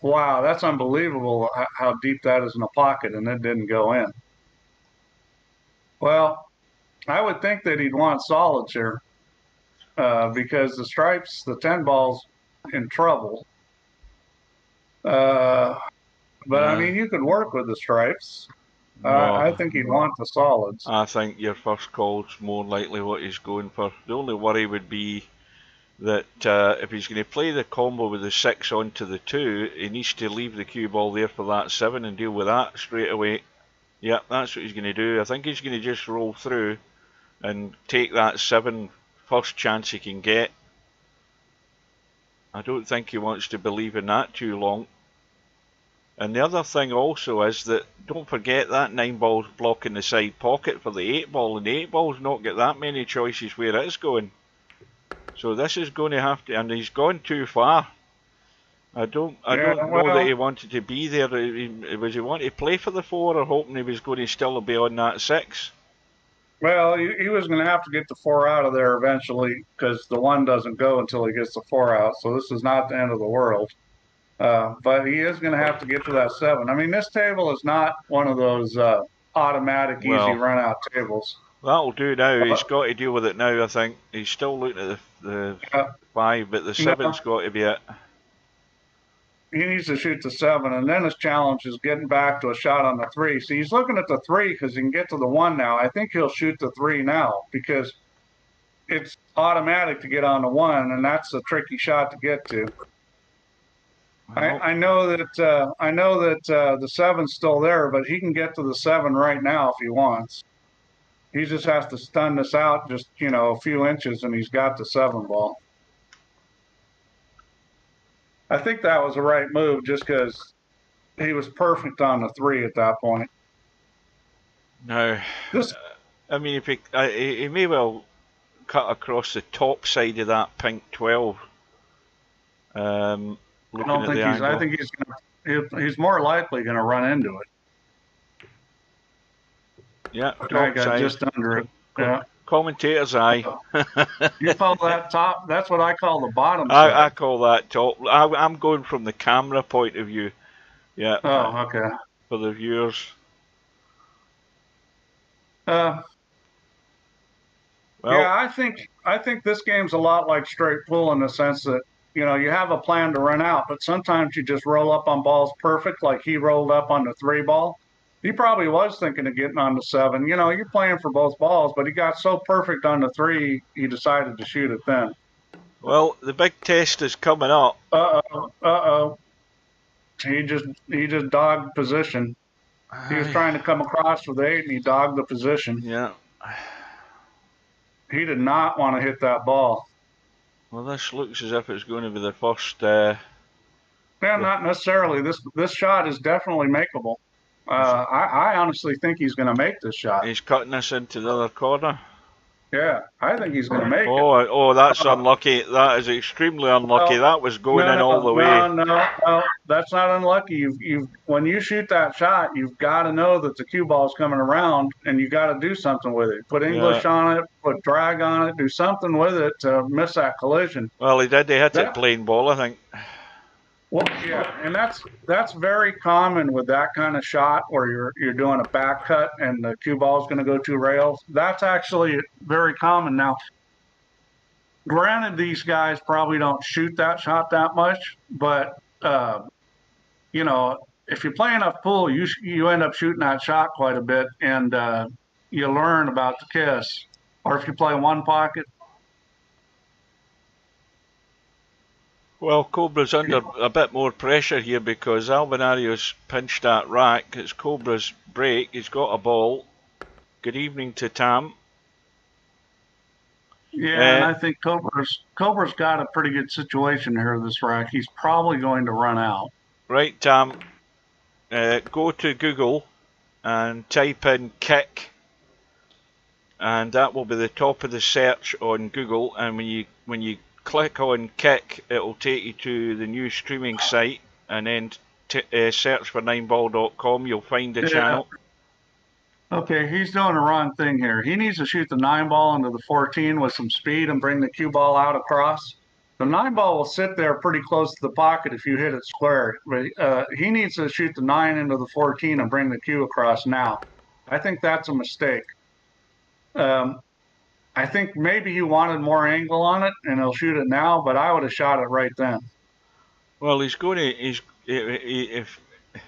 Wow, that's unbelievable how deep that is in the pocket, and it didn't go in. Well, I would think that he'd want solids here because the stripes, the 10 ball's in trouble. But I mean, you could work with the stripes. No, I think he'd want the solids. I think your first call's more likely what he's going for. The only worry would be that if he's going to play the combo with the 6 onto the 2, he needs to leave the cue ball there for that 7 and deal with that straight away. Yeah, that's what he's going to do. I think he's going to just roll through and take that 7 first chance he can get. I don't think he wants to believe in that too long. And the other thing also is that, don't forget that 9 ball's blocking the side pocket for the 8 ball, and the 8 ball's not got that many choices where it's going. So this is going to have to, and he's gone too far. I don't know that he wanted to be there. Was he wanting to play for the 4 or hoping he was going to still be on that 6? Well, he was going to have to get the 4 out of there eventually because the 1 doesn't go until he gets the 4 out. So this is not the end of the world. But he is going to have to get to that 7. I mean, this table is not one of those automatic, easy run-out tables. That'll do now. He's got to deal with it now, I think. He's still looking at the 5, but the 7's got to be it. He needs to shoot the 7, and then his challenge is getting back to a shot on the 3. See, he's looking at the 3 because he can get to the 1 now. I think he'll shoot the 3 now because it's automatic to get on the 1, and that's a tricky shot to get to. I know that the 7's still there, but he can get to the 7 right now if he wants. He just has to stun this out just, a few inches, and he's got the 7 ball. I think that was the right move just because he was perfect on the 3 at that point. No. I mean, if he may well cut across the top side of that pink 12. Looking at the angle. I think he's more likely going to run into it. Yeah, I top got side. just under it. Yeah. Commentator's eye. You call that top? That's what I call the bottom side. I call that top. I'm going from the camera point of view. Yeah. Oh, okay. For the viewers. Well, yeah, I think this game's a lot like straight pool in the sense that, you know, you have a plan to run out, but sometimes you just roll up on balls perfect, like he rolled up on the 3 ball. He probably was thinking of getting on the 7. You know, you're playing for both balls, but he got so perfect on the 3, he decided to shoot it then. Well, the big test is coming up. Uh-oh. He just dogged position. He was trying to come across with 8, and he dogged the position. Yeah. He did not want to hit that ball. Well, this looks as if it's going to be the first. Yeah, not necessarily. This shot is definitely makeable. I honestly think he's going to make this shot. He's cutting this into the other corner. Yeah, I think he's going to make it. Oh, that's unlucky. That is extremely unlucky. That was going in all the way. No, that's not unlucky. When you shoot that shot, you've got to know that the cue ball's coming around, and you got to do something with it. Put English on it, put drag on it, do something with it to miss that collision. Well, he did. He hit it plain ball, I think. Well, yeah, and that's very common with that kind of shot where you're doing a back cut and the cue ball is going to go 2 rails. That's actually very common. Now, granted, these guys probably don't shoot that shot that much, but you know, if you play enough pool, you end up shooting that shot quite a bit, and you learn about the kiss. Or if you play 1 pocket. Well, Cobra's under a bit more pressure here because Albinario's pinched that rack. It's Cobra's break. He's got a ball. Good evening to Tam. Yeah, and I think Cobra's got a pretty good situation here this rack. He's probably going to run out. Right, Tam. Go to Google and type in kick, and that will be the top of the search on Google. And when you click on kick, it'll take you to the new streaming site, and then search for 9ball.com. You'll find the channel. Okay, he's doing the wrong thing here. He needs to shoot the 9 ball into the 14 with some speed and bring the cue ball out across. The 9 ball will sit there pretty close to the pocket if you hit it square. But he needs to shoot the 9 into the 14 and bring the cue across now. I think that's a mistake. I think maybe he wanted more angle on it, and he'll shoot it now, but I would have shot it right then. Well,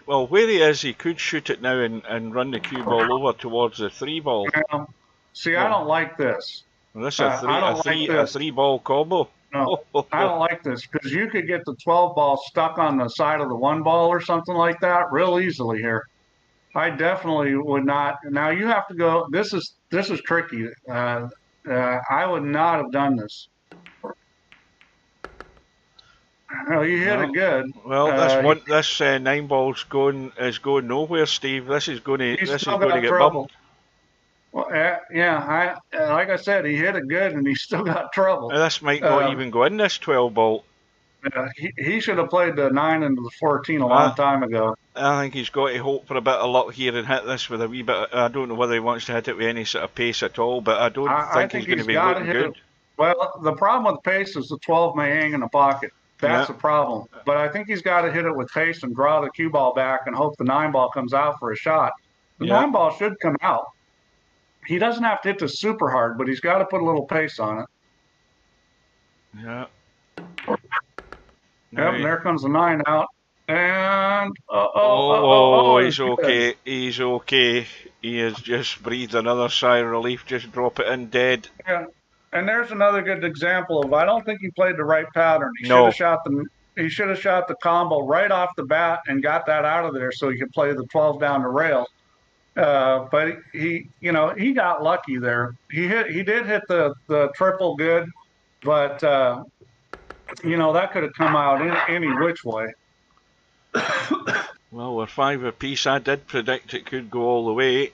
well, where he is, he could shoot it now and run the cue ball over towards the 3 ball. Yeah. See, I don't like this. Well, this is a 3 ball combo. No, I don't like this because you could get the 12 ball stuck on the side of the 1 ball or something like that real easily here. I definitely would not. Now you have to go. This is tricky. I would not have done this. Well, you hit it good. Well, this 9 ball's going nowhere, Steve. This is going to get bubbled. Well, yeah, like I said, he hit it good, and he still got trouble. This might not even go in this 12 ball. He should have played the 9 into the 14 a long time ago. I think he's got to hope for a bit of luck here and hit this with a wee bit. I don't know whether he wants to hit it with any sort of pace at all, but I don't think he's going to be looking good. Well, the problem with pace is the 12 may hang in the pocket. That's the problem. But I think he's got to hit it with pace and draw the cue ball back and hope the 9 ball comes out for a shot. The 9 ball should come out. He doesn't have to hit this super hard, but he's got to put a little pace on it. Yeah. Yep, and there comes the 9 out. And he's okay. He's okay. He has just breathed another sigh of relief. Just drop it in dead. Yeah. And there's another good example of I don't think he played the right pattern. He should have shot the combo right off the bat and got that out of there so he could play the 12 down the rail. But he got lucky there. He did hit the triple good, but that could have come out any which way. Well, we're 5 apiece. I did predict it could go all the way.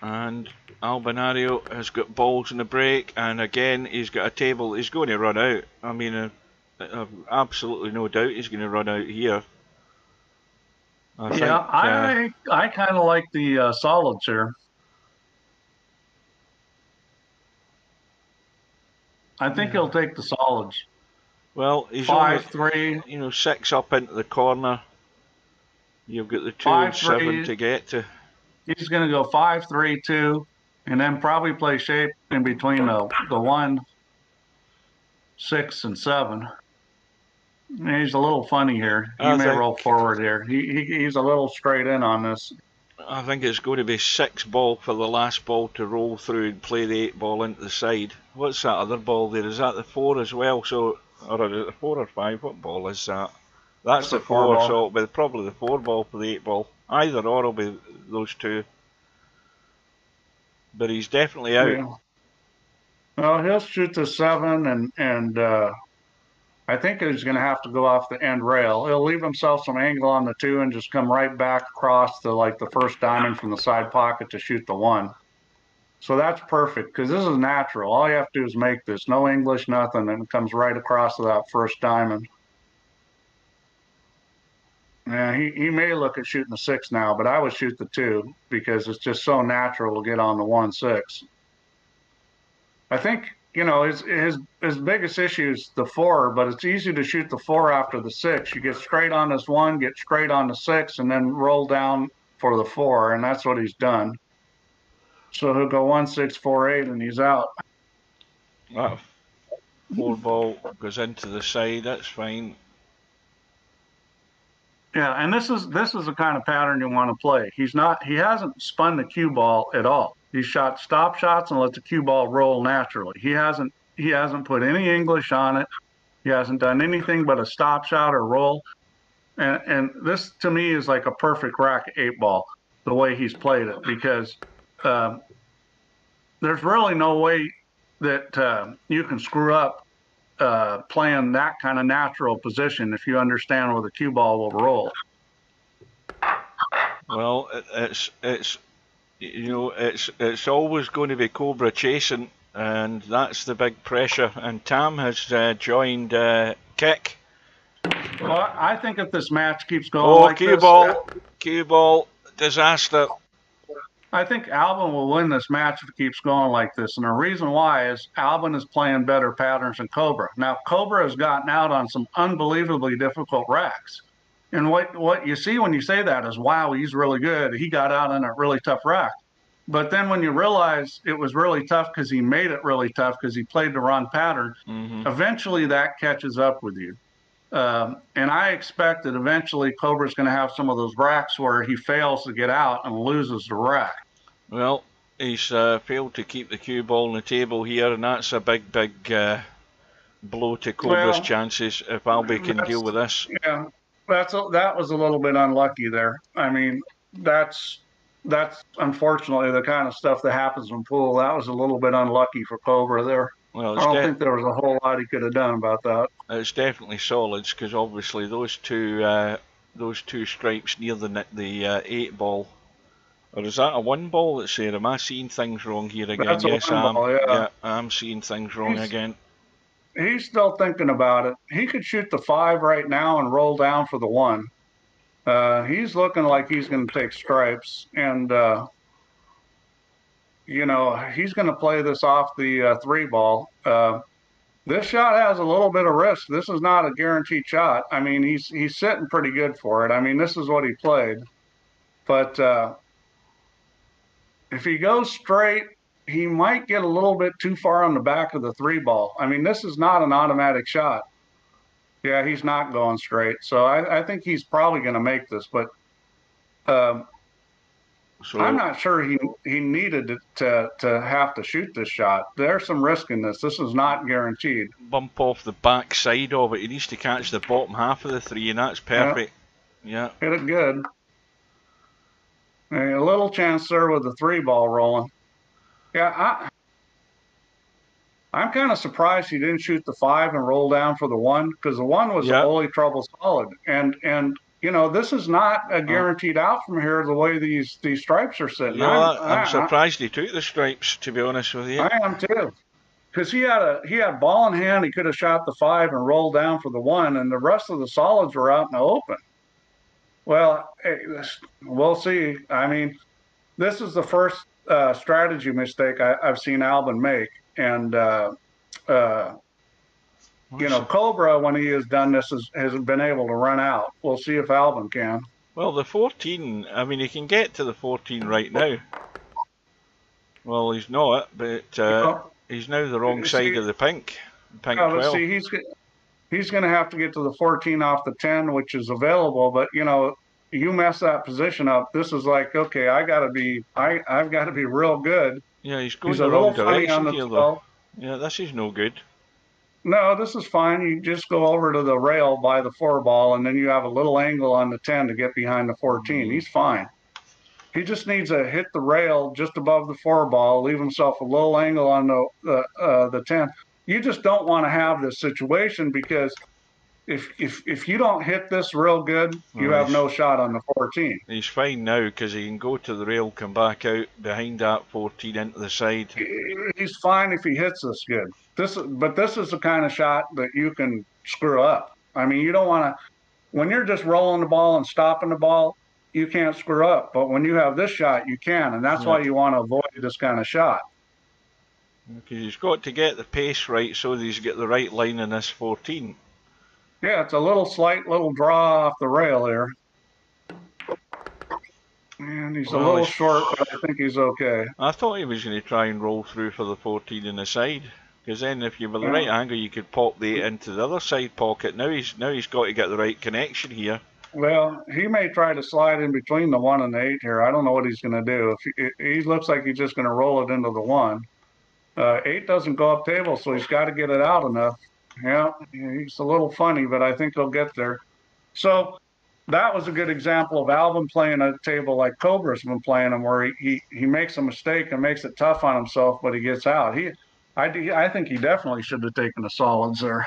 And Albinario has got balls in the break, and again he's got a table. He's going to run out. I mean, I've absolutely no doubt he's going to run out here. I kind of like the solids here. I think he'll take the solids. Well, he's 5-3. You know, 6 up into the corner. You've got the 2 and 7 to get to. He's going to go 5-3-2, and then probably play shape in between the 1, 6, and 7. He's a little funny here. He may roll forward here. He's a little straight in on this. I think it's going to be 6 ball for the last ball to roll through and play the 8 ball into the side. What's that other ball there? Is that the 4 as well? So, or is it the 4 or 5? What ball is that? That's the 4, so it'll be probably the 4 ball for the 8 ball. Either or will be those 2. But he's definitely out. Yeah. Well, he'll shoot the 7, and I think he's going to have to go off the end rail. He'll leave himself some angle on the 2 and just come right back across to like the first diamond from the side pocket to shoot the 1. So that's perfect because this is natural. All you have to do is make this. No English, nothing, and it comes right across to that first diamond. Yeah, he may look at shooting the 6 now, but I would shoot the 2 because it's just so natural to get on the 1-6. I think, you know, his biggest issue is the 4, but it's easy to shoot the 4 after the 6. You get straight on this 1, get straight on the 6, and then roll down for the 4, and that's what he's done. So he'll go 1-6-4-8, and he's out. That 4 ball goes into the side. That's fine. Yeah, and this is the kind of pattern you want to play. He hasn't spun the cue ball at all. He's shot stop shots and let the cue ball roll naturally. He hasn't put any English on it. He hasn't done anything but a stop shot or roll. And this to me is like a perfect rack 8 ball, the way he's played it, because there's really no way that you can screw up playing that kind of natural position if you understand where the cue ball will roll. Well, it's you know it's always going to be Cobra chasing, and that's the big pressure. And Tam has joined Kick. Well, I think if this match keeps going like cue ball, disaster. I think Albin will win this match if it keeps going like this. And the reason why is Albin is playing better patterns than Cobra. Now, Cobra has gotten out on some unbelievably difficult racks. And what you see when you say that is, wow, he's really good. He got out on a really tough rack. But then when you realize it was really tough because he made it really tough because he played the wrong pattern, eventually that catches up with you. And I expect that eventually Cobra's going to have some of those racks where he fails to get out and loses the rack. Well, he's failed to keep the cue ball on the table here, and that's a big blow to Cobra's chances if Albie can deal with this. Yeah, that was a little bit unlucky there. I mean, that's unfortunately the kind of stuff that happens in pool. That was a little bit unlucky for Cobra there. Well, I don't think there was a whole lot he could have done about that. It's definitely solids because obviously those two stripes near the 8 ball. Or is that a 1 ball that's there? Am I seeing things wrong here again? That's yes, I am. Ball, yeah. I'm seeing things wrong again. He's still thinking about it. He could shoot the 5 right now and roll down for the 1. He's looking like he's going to take stripes, and you know, he's going to play this off the 3 ball. This shot has a little bit of risk. This is not a guaranteed shot. I mean, he's sitting pretty good for it. I mean, this is what he played, but if he goes straight, he might get a little bit too far on the back of the 3 ball. I mean, this is not an automatic shot. Yeah, he's not going straight. So I think he's probably going to make this, but I'm not sure he needed to have to shoot this shot. There's some risk in this. This is not guaranteed. Bump off the back side of it. He needs to catch the bottom half of the 3, and that's perfect. Yeah. Hit it good. A little chance there with the 3 ball rolling. Yeah, I'm kind of surprised he didn't shoot the 5 and roll down for the 1, because the 1 was the only trouble solid. And you know, this is not a guaranteed out from here the way these stripes are sitting. Yeah, I'm surprised he took the stripes, to be honest with you. I am too. Because he had ball in hand, he could have shot the 5 and rolled down for the 1, and the rest of the solids were out in the open. Well, hey, we'll see. I mean, this is the first strategy mistake I've seen Albin make, and you know, Cobra, when he has done this, has been able to run out. We'll see if Albin can. Well, the 14, I mean, he can get to the 14 right now. Well, he's not, but he's now the wrong side of the pink 12. See, he's going to have to get to the 14 off the 10, which is available. But you know, you mess that position up. This is like, okay, I've got to be real good. Yeah, he's going the wrong direction here, though. Yeah, this is no good. No, this is fine. You just go over to the rail by the 4 ball, and then you have a little angle on the 10 to get behind the 14. He's fine. He just needs to hit the rail just above the 4 ball, leave himself a little angle on the 10. You just don't want to have this situation, because if you don't hit this real good, you have no shot on the 14. He's fine now because he can go to the rail, come back out behind that 14 into the side. He's fine if he hits this good. But this is the kind of shot that you can screw up. I mean, you don't want to, when you're just rolling the ball and stopping the ball, you can't screw up. But when you have this shot, you can, and that's why you want to avoid this kind of shot. Because he's got to get the pace right so that he's got the right line in this 14. Yeah, it's a slight little draw off the rail here. And he's a little short, but I think he's okay. I thought he was going to try and roll through for the 14 in the side. Because then if you were the right angle, you could pop the 8 into the other side pocket. Now he's got to get the right connection here. Well, he may try to slide in between the 1 and the 8 here. I don't know what he's going to do. He looks like he's just going to roll it into the 1. 8 doesn't go up table, so he's got to get it out enough. Yeah, he's a little funny, but I think he'll get there. So that was a good example of Albin playing a table like Cobra's been playing him, where he makes a mistake and makes it tough on himself, but he gets out. I think he definitely should have taken the solids there.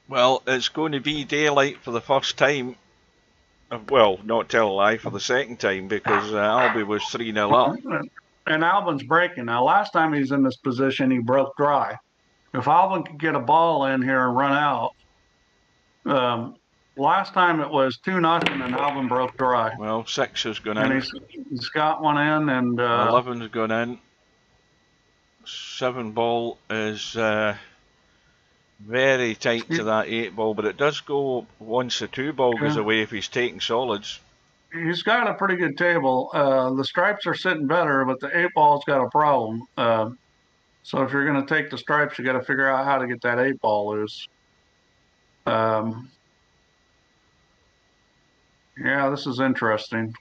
Well, it's going to be daylight for the first time. Well, not tell a lie, for the second time, because Albie was 3-0 up. And Albin's breaking. Now, last time he was in this position, he broke dry. If Albin could get a ball in here and run out, last time it was 2-0 and Albin broke dry. Well, 6 has gone in. And he's got one in, and 11's gone in. 7 ball is very tight to that 8 ball, but it does go once the 2 ball goes away if he's taking solids. He's got a pretty good table. The stripes are sitting better, but the 8 ball's got a problem. So if you're going to take the stripes, you got to figure out how to get that 8 ball loose. Yeah, this is interesting.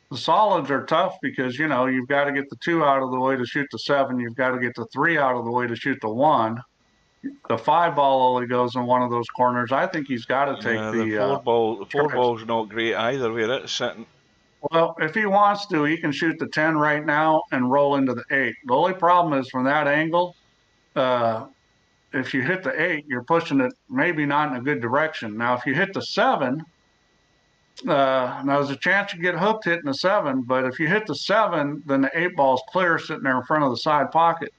The solids are tough because, you know, you've got to get the 2 out of the way to shoot the 7. You've got to get the 3 out of the way to shoot the 1. The 5 ball only goes in one of those corners. I think he's got to take the 4 ball. The 4 ball's not great either where it's sitting. Well, if he wants to, he can shoot the 10 right now and roll into the 8. The only problem is from that angle, if you hit the 8, you're pushing it maybe not in a good direction. Now, if you hit the 7, now there's a chance you get hooked hitting the 7, but if you hit the 7, then the 8 ball's clear sitting there in front of the side pocket.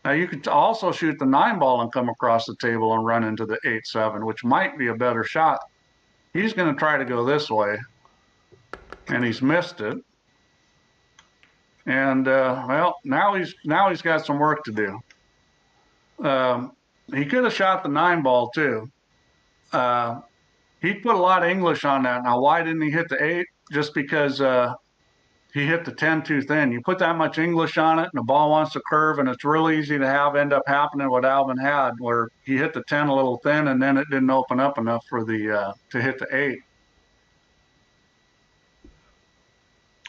Now, you could also shoot the 9 ball and come across the table and run into the 8-7, which might be a better shot. He's going to try to go this way, and he's missed it. And, well, now he's got some work to do. He could have shot the 9 ball, too. He put a lot of English on that. Now, why didn't he hit the 8? Just because he hit the 10 too thin. You put that much English on it, and the ball wants to curve, and it's real easy to end up happening what Albin had, where he hit the 10 a little thin, and then it didn't open up enough for the to hit the 8.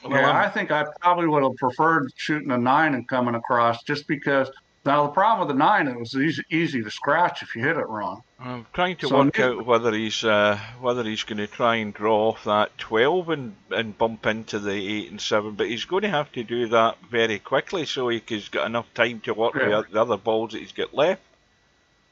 Well, yeah, I think I probably would have preferred shooting a 9 and coming across, just because. Now, the problem with the 9, it was easy to scratch if you hit it wrong. I'm trying to work out whether he's going to try and draw off that 12 and bump into the 8 and 7, but he's going to have to do that very quickly so he's got enough time to work with the other balls that he's got left.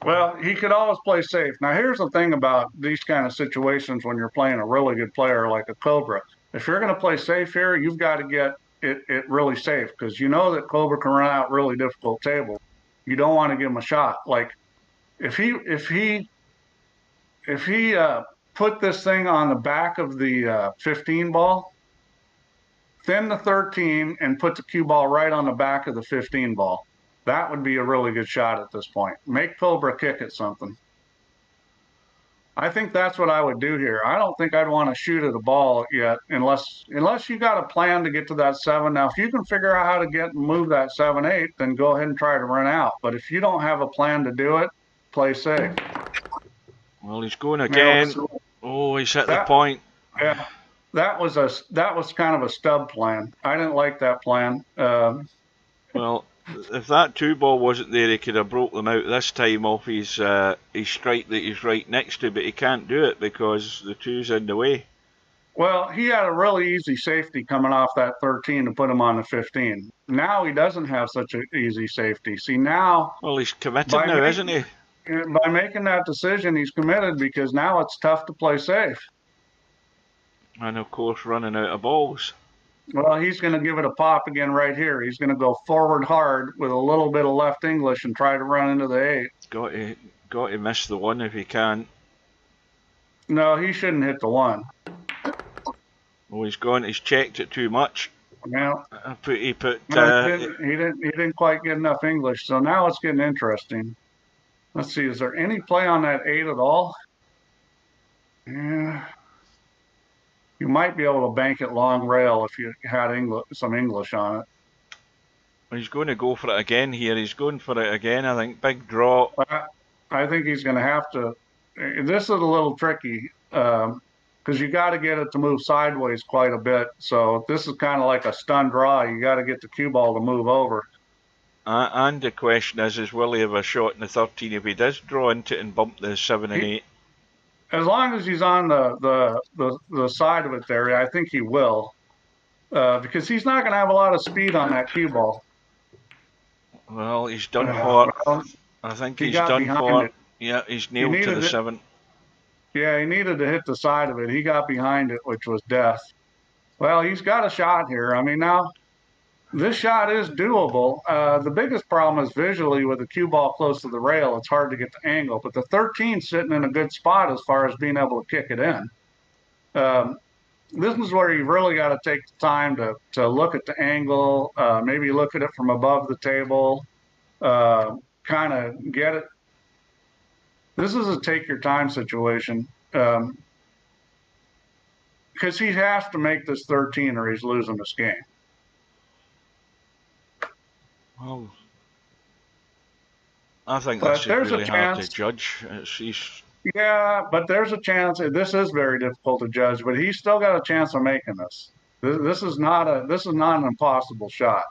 Well, he could always play safe. Now, here's the thing about these kind of situations when you're playing a really good player like a Cobra. If you're going to play safe here, you've got to get it really safe because you know that Cobra can run out really difficult tables. You don't want to give him a shot. Like if he put this thing on the back of the 15 ball, thin the 13 and put the cue ball right on the back of the 15 ball. That would be a really good shot at this point. Make Cobra kick at something. I think that's what I would do here. I don't think I'd want to shoot at a ball yet unless you got a plan to get to that 7. Now, if you can figure out how to get and move that 7-8, then go ahead and try to run out. But if you don't have a plan to do it, play safe. Well, he's going again. Oh, he's hit the point. Yeah, that was kind of a stub plan. I didn't like that plan. Well, if that 2 ball wasn't there, he could have broke them out this time off his strike that he's right next to, but he can't do it because the 2's in the way. Well, he had a really easy safety coming off that 13 to put him on the 15. Now he doesn't have such an easy safety. See, now... Well, he's committed now, isn't he? By making that decision, he's committed because now it's tough to play safe. And, of course, running out of balls. Well, he's going to give it a pop again right here. He's going to go forward hard with a little bit of left English and try to run into the 8. Got to miss the 1 if he can. No, he shouldn't hit the 1. Oh, he's checked it too much. Yeah. He didn't quite get enough English, so now it's getting interesting. Let's see, is there any play on that 8 at all? Yeah. You might be able to bank it long rail if you had some English on it. He's going to go for it again here. He's going for it again, I think. Big draw. I think he's going to have to. This is a little tricky because you got to get it to move sideways quite a bit. So this is kind of like a stun draw. You got to get the cue ball to move over. And the question is will he have a shot in the 13 if he does draw into it and bump the 7 and 8? As long as he's on the side of it there, I think he will. Because he's not going to have a lot of speed on that cue ball. Well, he's done for. I think he's done for. Yeah, he's nailed to the 7. Yeah, he needed to hit the side of it. He got behind it, which was death. Well, he's got a shot here. I mean, now, this shot is doable. The biggest problem is visually with the cue ball close to the rail, it's hard to get the angle. But the 13's sitting in a good spot as far as being able to kick it in. This is where you really got to take the time to look at the angle, maybe look at it from above the table, kind of get it. This is a take your time situation because he has to make this 13 or he's losing this game. Well, I think that's really hard to judge. Yeah, but there's a chance. This is very difficult to judge, but he's still got a chance of making this. This is not an impossible shot.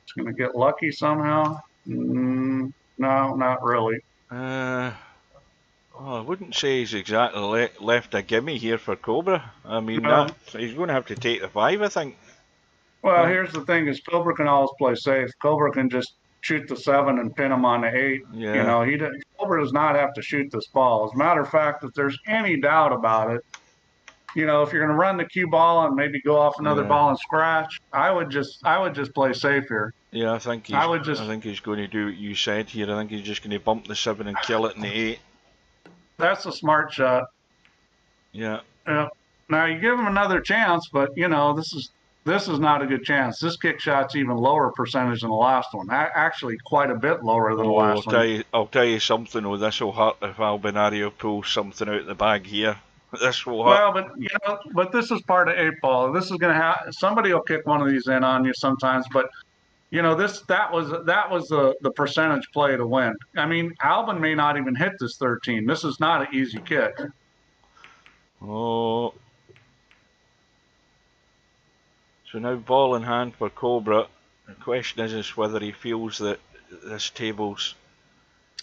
It's going to get lucky somehow. No, not really. Well, I wouldn't say he's exactly left a gimme here for Cobra. I mean, he's going to have to take the 5, I think. Well, here's the thing: is Cobra can always play safe. Cobra can just shoot the 7 and pin him on the 8. Yeah. You know, Cobra does not have to shoot this ball. As a matter of fact, if there's any doubt about it, you know, if you're going to run the cue ball and maybe go off another ball and scratch, I would just play safe here. Yeah, I think he's going to do what you said here. I think he's just going to bump the 7 and kill it in the 8. That's a smart shot. Yeah. Now you give him another chance, but you know this is not a good chance. This kick shot's even lower percentage than the last one. Actually, quite a bit lower than the last one. I'll tell you something. Oh, this will hurt if Albinario pulls something out of the bag here. This will hurt. Well, but this is part of 8 ball. This is going to have somebody will kick one of these in on you sometimes, but. You know, that was the percentage play to win. I mean, Albin may not even hit this 13. This is not an easy kick. Oh. So now ball in hand for Cobra. The question is whether he feels that this table's.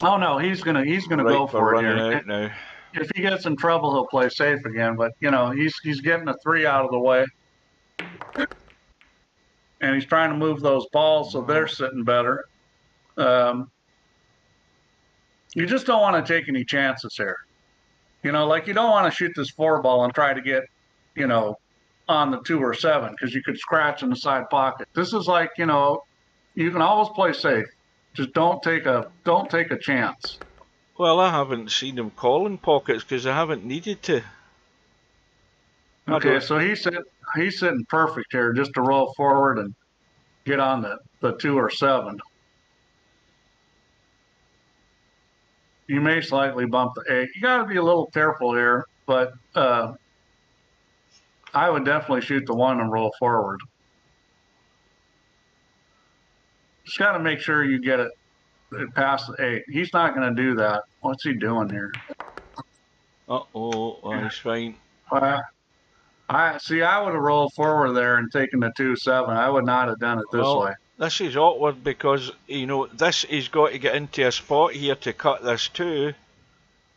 Oh no, he's gonna go for it here. Out now. If he gets in trouble, he'll play safe again. But you know, he's getting a 3 out of the way. and he's trying to move those balls so they're sitting better. You just don't want to take any chances here. You know, like you don't want to shoot this 4 ball and try to get, you know, on the 2 or 7 because you could scratch in the side pocket. This is like, you know, you can always play safe. Just don't take a chance. Well, I haven't seen him calling pockets because I haven't needed to. Okay, so he's sitting perfect here just to roll forward and get on the 2 or 7. You may slightly bump the 8. You got to be a little careful here, but I would definitely shoot the 1 and roll forward. Just got to make sure you get it past the 8. He's not going to do that. What's he doing here? Uh-oh, well, he's fine. I would have rolled forward there and taken the 2-7. I would not have done it this way. This is awkward because, you know, he's got to get into a spot here to cut this too.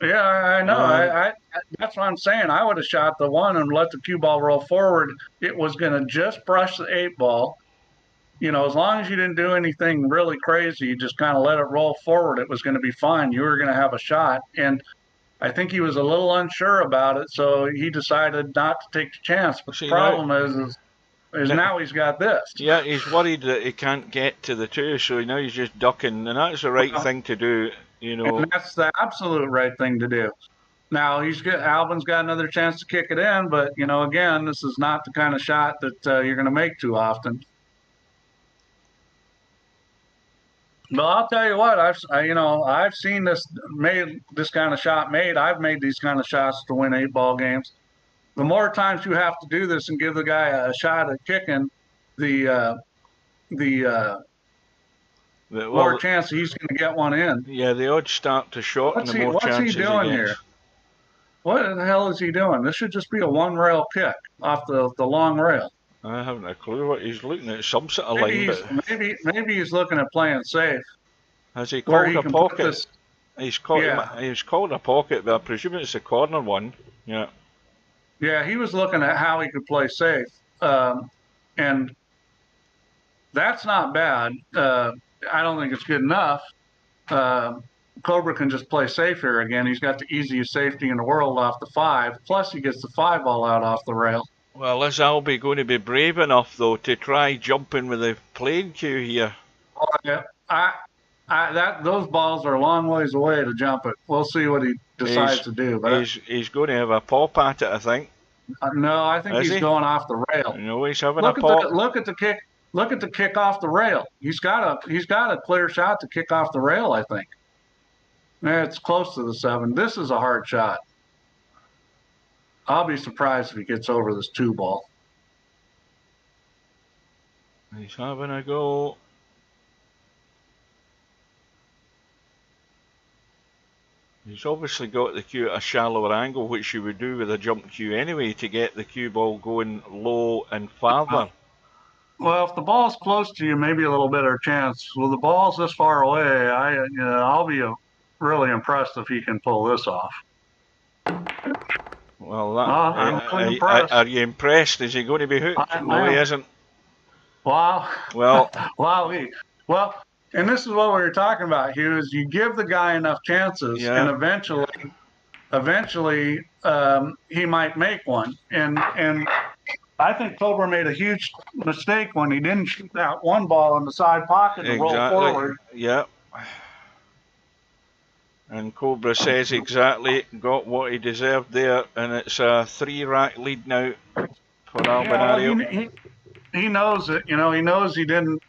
Yeah, I know. That's what I'm saying. I would have shot the 1 and let the cue ball roll forward. It was going to just brush the 8 ball. You know, as long as you didn't do anything really crazy, you just kind of let it roll forward, it was going to be fine. You were going to have a shot. And I think he was a little unsure about it, so he decided not to take the chance. But the problem is now he's got this. Yeah, he's worried that he can't get to the 2, so now he's just ducking, and that's the right thing to do, you know. And that's the absolute right thing to do. Now Albin's got another chance to kick it in, but you know, again, this is not the kind of shot that you're going to make too often. Well, I'll tell you what, I've seen this kind of shot made. I've made these kind of shots to win 8-ball games. The more times you have to do this and give the guy a shot at kicking, the more chance he's going to get one in. Yeah, the odds start to shorten. The more chances What's he doing here? What the hell is he doing? This should just be a 1-rail kick off the long rail. I haven't a clue what he's looking at. Some sort of line, but maybe he's looking at playing safe. Has he called a pocket? He's called a pocket, but I presume it's a corner one. Yeah. Yeah, he was looking at how he could play safe, and that's not bad. I don't think it's good enough. Cobra can just play safe here again. He's got the easiest safety in the world off the 5. Plus, he gets the 5 ball out off the rail. Well, is Albie going to be brave enough, though, to try jumping with the playing cue here? Oh, yeah. Those balls are a long ways away to jump it. We'll see what he decides to do. But he's going to have a pop at it, I think. No, I think he's going off the rail. No, he's having a pop. Look at the kick. Look at the kick off the rail. He's got a clear shot to kick off the rail, I think. Yeah, it's close to the 7. This is a hard shot. I'll be surprised if he gets over this 2 ball. He's having a go. He's obviously got the cue at a shallower angle, which you would do with a jump cue anyway, to get the cue ball going low and farther. Well, if the ball's close to you, maybe a little better chance. Well, the ball's this far away. I'll be really impressed if he can pull this off. Well, I'm impressed. Are you impressed? Is he going to be hooked? No, he isn't. Wow. Well. Wow. Well, and this is what we were talking about, Hugh, is you give the guy enough chances, and eventually he might make one. And I think Cobra made a huge mistake when he didn't shoot that 1 ball in the side pocket and roll forward. Yeah. And Cobra says exactly, got what he deserved there, and it's a 3-rack lead now for Albinario. Yeah, he knows it. You know, he knows he didn't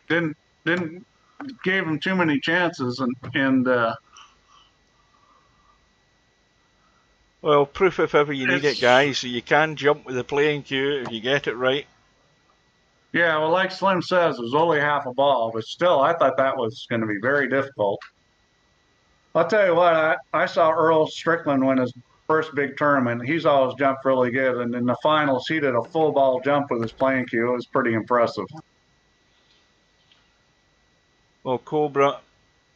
gave him too many chances, and well, proof if ever you need it, guys. So you can jump with the playing cue if you get it right. Yeah, well, like Slim says, it was only half a ball, but still, I thought that was going to be very difficult. I'll tell you what, I saw Earl Strickland win his first big tournament. He's always jumped really good, and in the finals, he did a full ball jump with his playing cue. It was pretty impressive. Well, Cobra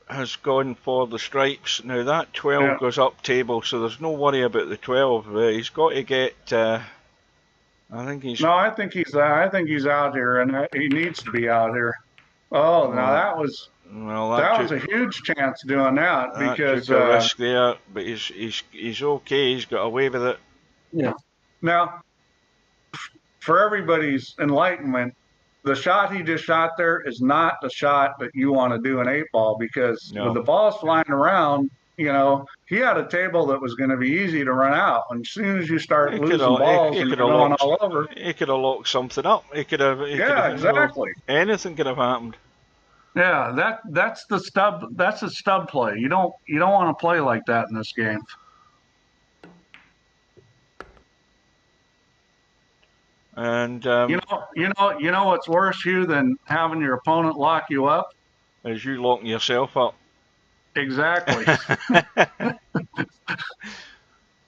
has gone for the stripes. Now that 12 goes up table, so there's no worry about the 12. He's got to get I think he's. No, I think he's out here, and he needs to be out here. Oh, now Well, well, that was a huge chance doing that that took because a risk there, but he's okay. He's got away with it. yeah. Now, for everybody's enlightenment, the shot he just shot there is not the shot that you want to do an 8-ball because with No. the balls flying around, he had a table that was going to be easy to run out. And as soon as you start He could losing have balls and you're going all over, he could have locked something up. He could have yeah, exactly. anything could have happened. Yeah, that's the stub. That's a stub play. You don't want to play like that in this game. And you know what's worse, Hugh, than having your opponent lock you up? Is you locking yourself up. Exactly.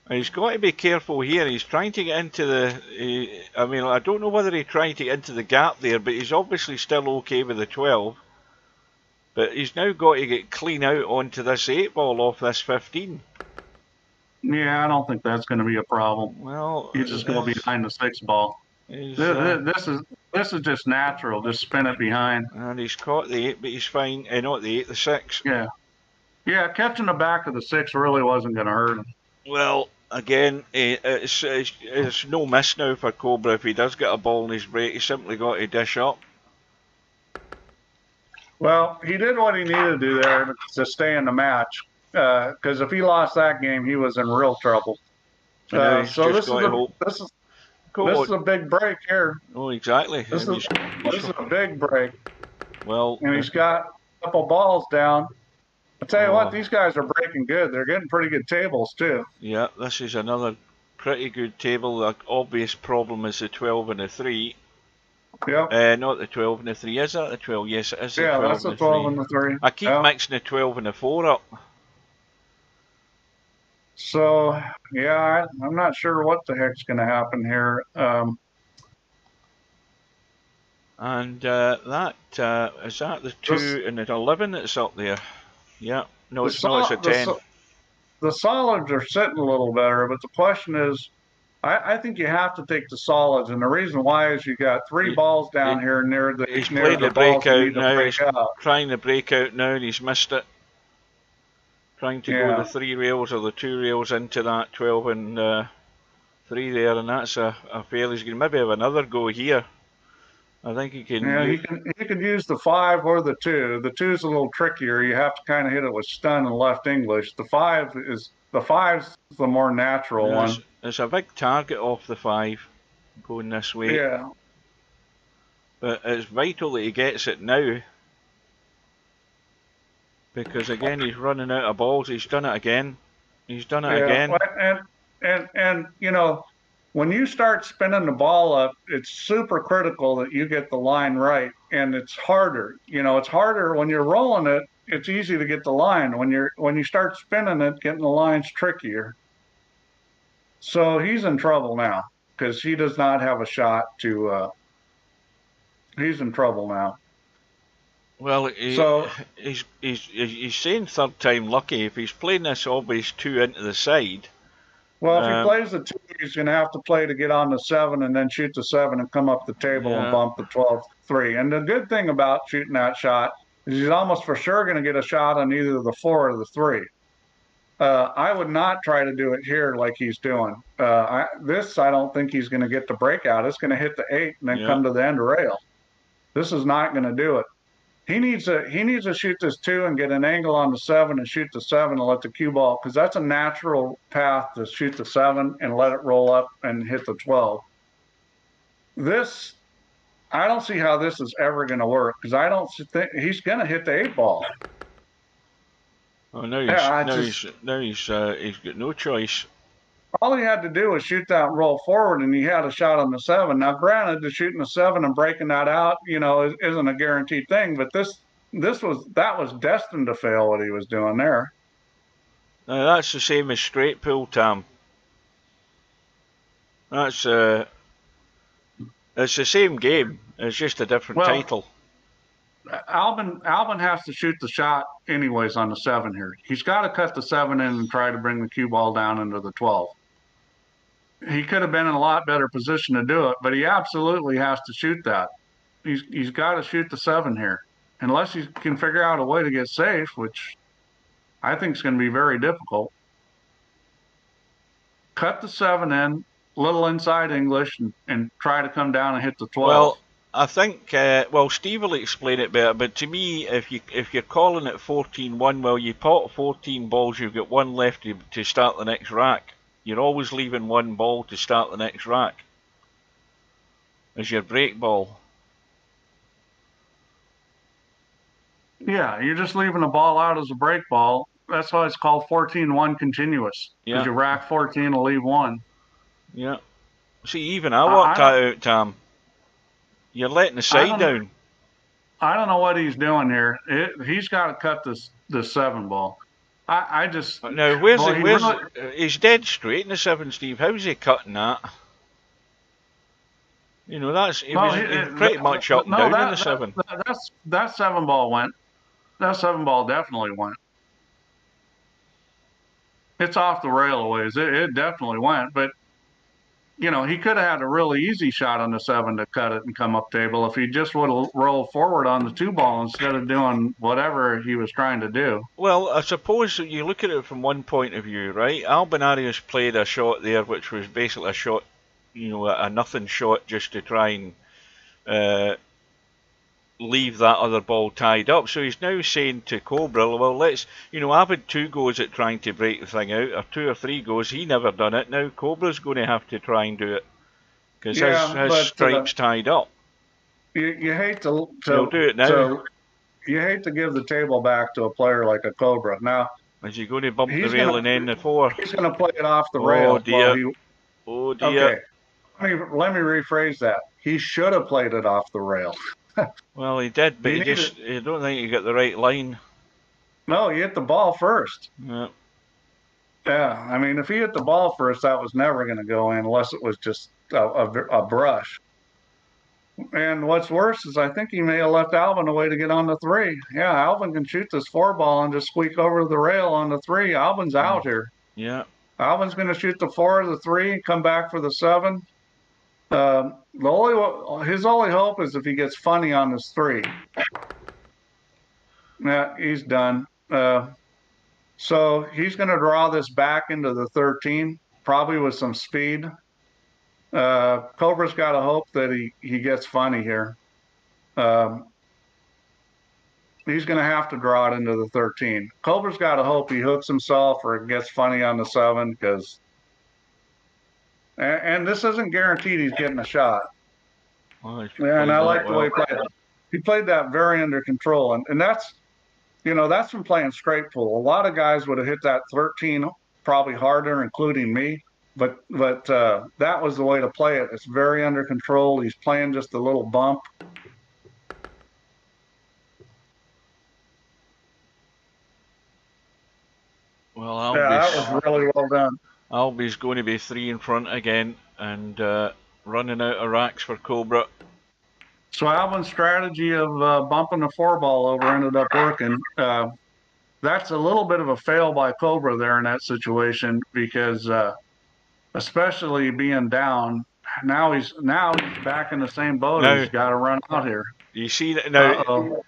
He's got to be careful here. He's trying to get into the. I mean, I don't know whether he's trying to get into the gap there, but he's obviously still okay with the 12. But he's now got to get clean out onto this 8-ball off this 15. Yeah, I don't think that's going to be a problem. Well, he's just going to be behind the 6-ball. This is just natural. Just spin it behind. And he's caught the 8, but he's fine. Not the 8, the 6. Yeah, catching the back of the 6 really wasn't going to hurt him. Well, again, it's no miss now for Cobra. If he does get a ball in his break, he's simply got to dish up. Well, he did what he needed to do there to stay in the match. Because if he lost that game, he was in real trouble. So this is a big break here. Oh, exactly. This is a big break. Well, and he's got a couple balls down. I tell you what, these guys are breaking good. They're getting pretty good tables too. Yeah, this is another pretty good table. The obvious problem is the 12 and the 3. Yep. Not the 12 and the 3. Is that the 12? Yes, it is the 12 that's the 12 and the 3. I keep mixing the 12 and the 4 up. So, yeah, I'm not sure what the heck's going to happen here. And that is that the 2 and the 11 that's up there? Yeah. No, it's not. It's a 10. The solids are sitting a little better, but the question is, I think you have to take the solids, and the reason why is you got 3 balls down here near the. He's playing the breakout now. He's trying the breakout now, and he's missed it. Trying to go the 3 rails or the 2 rails into that 12 and 3 there, and that's a fail. He's going to maybe have another go here. I think he can. Yeah, he could use the 5 or the 2. The 2's a little trickier. You have to kind of hit it with stun and left English. The 5's the more natural one. There's a big target off the 5 going this way. Yeah. But it's vital that he gets it now. Because again, he's running out of balls. He's done it again. He's done it again. And when you start spinning the ball up, it's super critical that you get the line right. And it's harder. It's harder when you're rolling it. It's easy to get the line. When you start spinning it, getting the line's trickier. So he's in trouble now because he does not have a shot to. He's in trouble now. Well, he's saying 3rd time lucky. If he's playing this obvious 2 into the side. Well, if he plays the 2, he's going to have to play to get on the 7 and then shoot the 7 and come up the table and bump the 12-3. And the good thing about shooting that shot is he's almost for sure going to get a shot on either the 4 or the 3. I would not try to do it here like he's doing. I don't think he's going to get the breakout. It's going to hit the 8 and then come to the end rail. This is not going to do it. He needs to shoot this 2 and get an angle on the 7 and shoot the 7 and let the cue ball, because that's a natural path to shoot the 7 and let it roll up and hit the 12. I don't see how this is ever going to work, because I don't think he's going to hit the 8-ball. Oh, now he's got no choice. All he had to do was shoot that and roll forward, and he had a shot on the 7. Now, granted, the shooting the 7 and breaking that out, isn't a guaranteed thing. But that was destined to fail. What he was doing there. Now, that's the same as straight pull, Tam. It's the same game. It's just a different title. Albin has to shoot the shot anyways on the 7 here. He's got to cut the 7 in and try to bring the cue ball down into the 12. he could have been in a lot better position to do it, but he absolutely has to shoot that. He's got to shoot the 7 here, unless he can figure out a way to get safe, which I think is going to be very difficult. Cut the 7 in, little inside English, and try to come down and hit the 12. Well, I think well, Steve will explain it better. But to me, if you're calling it 14-1, well, you pot 14 balls, you've got one left to start the next rack. You're always leaving one ball to start the next rack as your break ball. Yeah, you're just leaving a ball out as a break ball. That's why it's called 14-1 continuous. Because you rack 14 and leave 1. Yeah. See, even I worked that out, Tam. You're letting the side down. I don't know what he's doing here. He's got to cut the 7 ball. I just now he's dead straight in the 7, Steve. How's he cutting that? You know, he's pretty much up and down in the 7. That 7 ball went. That 7 ball definitely went. It's off the rail a ways. It definitely went, but you know, he could have had a really easy shot on the 7 to cut it and come up table if he just would have rolled forward on the 2 ball instead of doing whatever he was trying to do. Well, I suppose you look at it from one point of view, right? Albinario's played a shot there which was basically a shot, you know, a nothing shot just to try and leave that other ball tied up. So he's now saying to Cobra, well, let's, you know, I've had 2 goes at trying to break the thing out, or 2 or 3 goes. He never done it. Now Cobra's going to have to try and do it because his stripe's tied up. You hate to He'll do it now. You hate to give the table back to a player like a Cobra. Now, is he going to bump the rail and end the 4? He's going to play it off the rail. Oh dear. Oh dear. Okay. Let me rephrase that. He should have played it off the rail. Well, he did, but I don't think he got the right line. No, he hit the ball first. Yeah. Yeah, I mean, if he hit the ball first, that was never going to go in unless it was just a brush. And what's worse is I think he may have left Alvin a way to get on the 3. Yeah, Alvin can shoot this 4 ball and just squeak over the rail on the 3. Alvin's out here. Yeah. Alvin's going to shoot the 4 or the 3, come back for the 7. His only hope is if he gets funny on this 3. Yeah, he's done. So he's going to draw this back into the 13, probably with some speed. Cobra's got to hope that he gets funny here. He's going to have to draw it into the 13. Cobra's got to hope he hooks himself or gets funny on the 7 because. And this isn't guaranteed he's getting a shot. Well, and I like the way he played it. He played that very under control. And that's, you know, that's from playing straight pool. A lot of guys would have hit that 13 probably harder, including me. But that was the way to play it. It's very under control. He's playing just a little bump. Well, that was really well done. Albie's going to be 3 in front again and running out of racks for Cobra. So Alvin's strategy of bumping the 4 ball over ended up working. That's a little bit of a fail by Cobra there in that situation because especially being down, now he's back in the same boat. He's got to run out here. You see that now?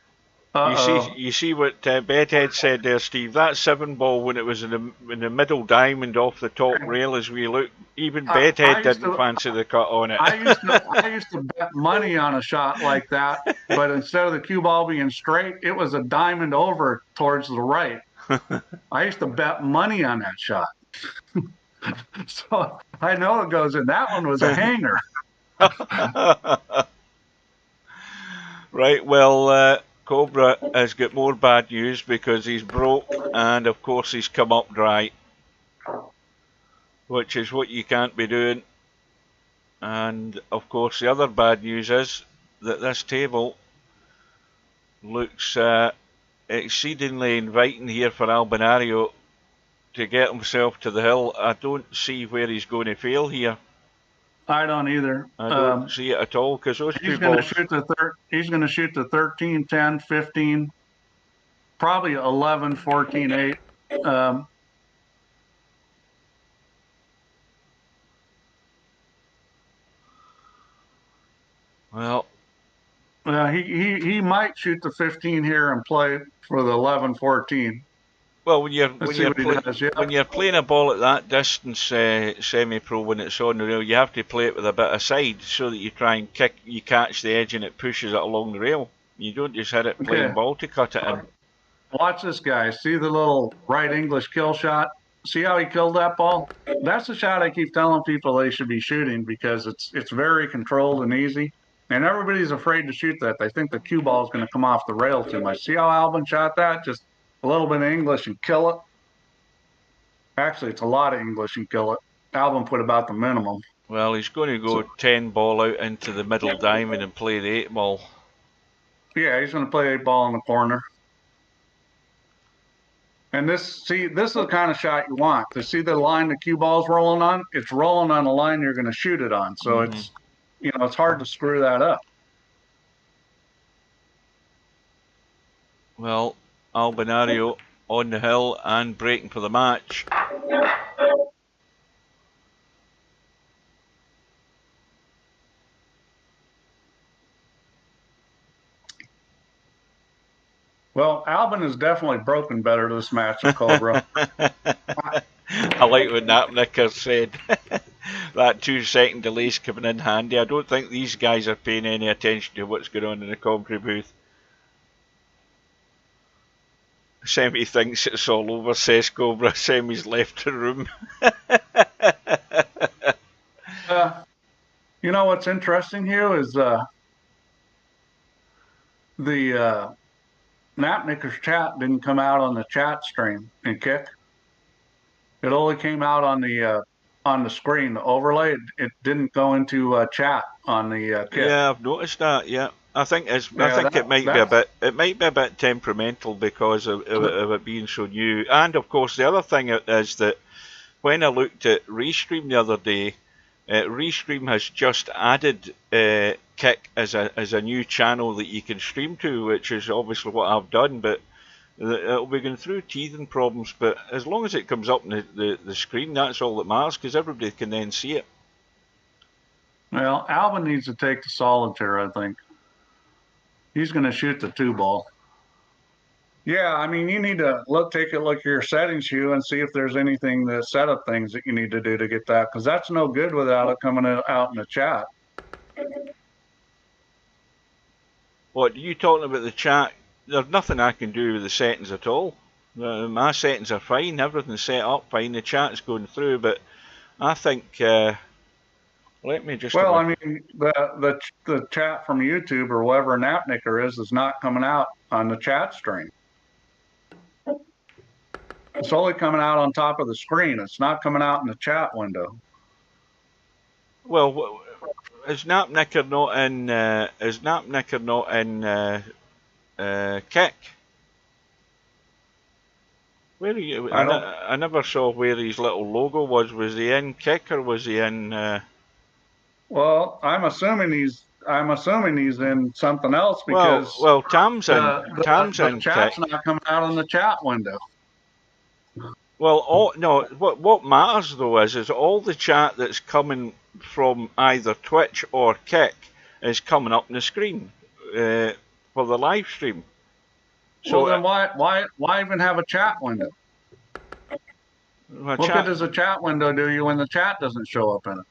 You see what Bedhead said there, Steve. That 7 ball when it was in the middle diamond off the top rail as we look, even Bedhead didn't fancy the cut on it. I used to bet money on a shot like that, but instead of the cue ball being straight, it was a diamond over towards the right. I used to bet money on that shot. So I know it goes in. That one was a hanger. Right, well, Cobra has got more bad news because he's broke and of course he's come up dry, which is what you can't be doing. And of course the other bad news is that this table looks exceedingly inviting here for Albinario to get himself to the hill. I don't see where he's going to fail here. I don't either. I don't see it at all because those he's going to shoot the 13, 10, 15, probably 11, 14, 8. Well, he might shoot the 15 here and play for the 11-14. well, Let's see what he does. Yeah. when you're playing a ball at that distance, semi-pro, when it's on the rail, you have to play it with a bit of side so that you try and you catch the edge and it pushes it along the rail. You don't just hit it plain Okay. ball to cut it in. Watch this guy. See the little right English kill shot? See how he killed that ball? That's the shot I keep telling people they should be shooting because it's very controlled and easy. And everybody's afraid to shoot that. They think the cue ball is going to come off the rail too much. See how Albin shot that? Just a little bit of English and kill it. Actually, it's a lot of English and kill it. Albin put about the minimum. Well, he's going to go 10 ball out into the middle diamond and play the 8 ball. Yeah, he's going to play 8 ball in the corner. And this is the kind of shot you want. To see the line the cue ball's rolling on, it's rolling on the line you're going to shoot it on. So it's, it's hard to screw that up. Well, Albinario on the hill and breaking for the match. Well, Albin has definitely broken better this match than Cobra. I like what Napnicker said. That 2-second delay's coming in handy. I don't think these guys are paying any attention to what's going on in the commentary booth. Semi thinks it's all over, says Cobra. Semi's left the room. You know what's interesting, Hugh, is the Napnicker's chat didn't come out on the chat stream in Kick. It only came out on the screen, the overlay. It didn't go into chat on the Kick. Yeah, I've noticed that. Yeah, I think it might be a bit temperamental because of it being so new. And of course, the other thing is that when I looked at Restream the other day, Restream has just added Kick as a new channel that you can stream to, which is obviously what I've done, but it'll be going through teething problems. But as long as it comes up on the screen, that's all that matters, because everybody can then see it. Well, Albin needs to take the solitaire, I think. He's going to shoot the 2 ball. Yeah, I mean, you need to take a look at your settings, Hugh, and see if there's anything, the setup things that you need to do to get that, because that's no good without it coming out in the chat. What, are you talking about the chat? There's nothing I can do with the settings at all. My settings are fine, everything's set up fine, the chat's going through, but I think, let me just... Well, I mean, the chat from YouTube or whoever Napnicker is not coming out on the chat stream. It's only coming out on top of the screen. It's not coming out in the chat window. Well, is Napnicker not in Kick? Where are you? I never saw where his little logo was. Was he in Kick or was he in? Well, I'm assuming he's in something else because well, Tam's in. Tam's in the chat's Kick. Not coming out on the chat window. Well, no. What matters though is all the chat that's coming from either Twitch or Kick is coming up on the screen for the live stream. So then why even have a chat window? What good does a chat window do you when the chat doesn't show up in it?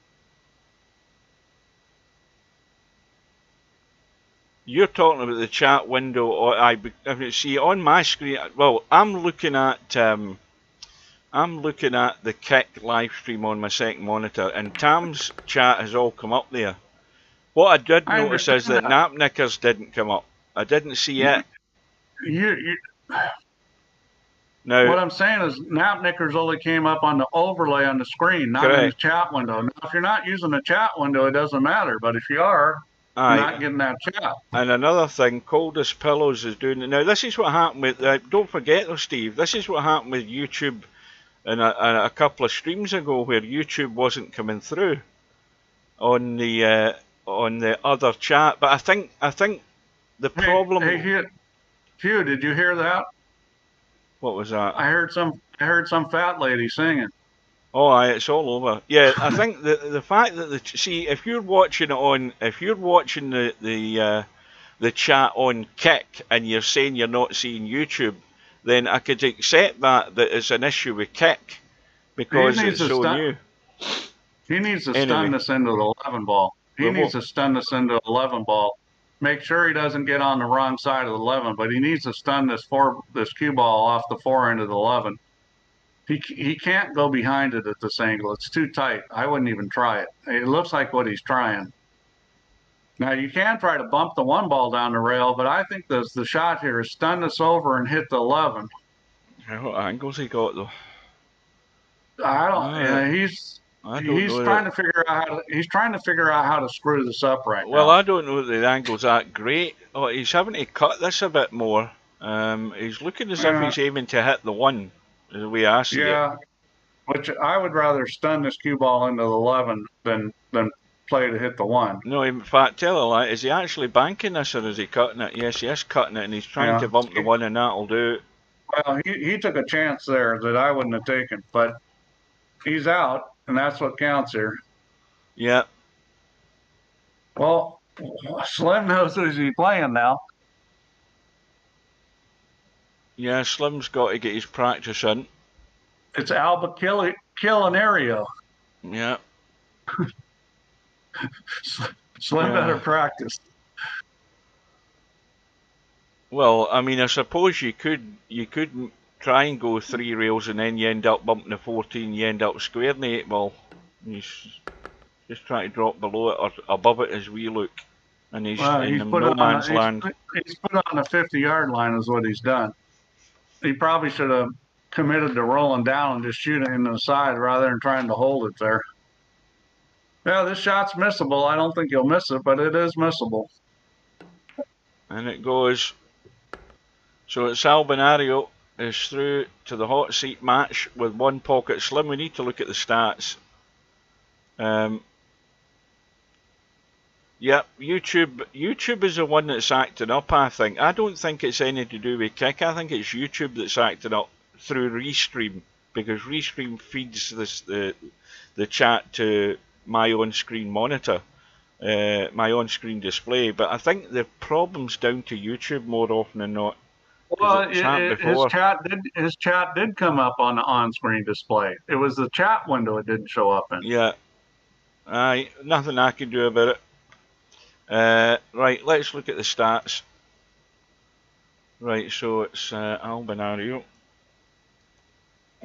You're talking about the chat window, or I see on my screen. Well, I'm looking at the Kick live stream on my second monitor, and Tam's chat has all come up there. What I did notice is that Napnicker's didn't come up. I didn't see it. Now, what I'm saying is Napnicker's only came up on the overlay on the screen, not in the chat window. Now, if you're not using the chat window, it doesn't matter. But if you are, you're not getting that chat. And another thing, Coldest Pillows is doing it. Now, this is what happened with, don't forget though, Steve, this is what happened with YouTube and a couple of streams ago where YouTube wasn't coming through on the other chat. But I think the problem... Hey, Hugh, did you hear that? What was that? I heard some fat lady singing. Oh, aye, it's all over. Yeah, I think the fact that see if you're watching the chat on Kick and you're saying you're not seeing YouTube, then I could accept that it's an issue with Kick He because needs it's to so stun. new. He needs to stun Anyway, this into the 11 ball. He we needs won't. to stun this into 11 ball. Make sure he doesn't get on the wrong side of the 11, but he needs to stun this cue ball off the 4 into the 11. He can't go behind it at this angle. It's too tight. I wouldn't even try it. It looks like what he's trying. Now you can try to bump the 1 ball down the rail, but I think the shot here is stun this over and hit the 11. What angles he got though? I Uh, don't. I don't He's know trying that. to figure out how to screw this up right Well, now. I don't know that the angle's that great. Oh, he's having to cut this a bit more. He's looking as if he's aiming to hit the 1, the way I see it. Yeah, which I would rather stun this cue ball into the 11 than play to hit the 1. No, in fact, tell a lie. Is he actually banking this or is he cutting it? Yes, he is cutting it, and he's trying Yeah. to bump the 1, and that'll do. Well, he took a chance there that I wouldn't have taken, but he's out, and that's what counts here. Yeah. Well, Slim knows who's he playing now. Yeah, Slim's got to get his practice in. It's Albinario. Yeah. Slim better practice. Well, I mean, I suppose you could try and go 3 rails and then you end up bumping the 14, you end up squaring the 8 ball. He's just trying to drop below it or above it as we look. And he's in no man's land. He's put on the 50-yard line is what he's done. He probably should have committed to rolling down and just shooting into the side rather than trying to hold it there. Yeah, this shot's missable. I don't think he'll miss it, but it is missable. And it goes. So it's Albinario is through to the hot seat match with 1 pocket Slim. We need to look at the stats. Yep, YouTube is the one that's acting up, I think. I don't think it's anything to do with Kick. I think it's YouTube that's acting up through Restream, because Restream feeds the chat to my on-screen monitor, my on-screen display. But I think the problem's down to YouTube more often than not. Well, his chat did come up on the on-screen display. It was the chat window it didn't show up in. Yeah, aye, nothing I can do about it. Right, let's look at the stats. Right, so it's Albinario.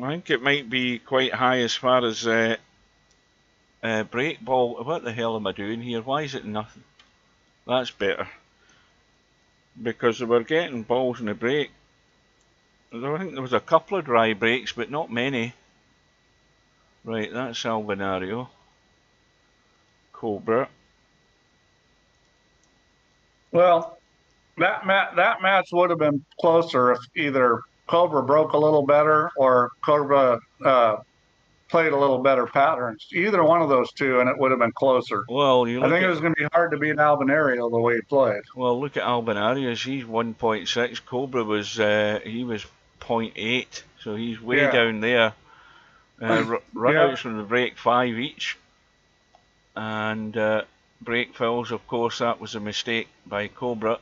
I think it might be quite high as far as break ball. What the hell am I doing here? Why is it nothing? That's better. Because we were getting balls in the break. I think there was a couple of dry breaks, but not many. Right, that's Albinario. Cobra. Well, that match would have been closer if either Cobra broke a little better or Cobra played a little better patterns. Either one of those two, and it would have been closer. Well, I think it was going to be hard to beat Albinario the way he played. Well, look at Albinarius. He's 1.6. Cobra was he was 0.8, so he's way down there. Runouts from the break 5 each, and break fouls. Of course, that was a mistake by Cobra.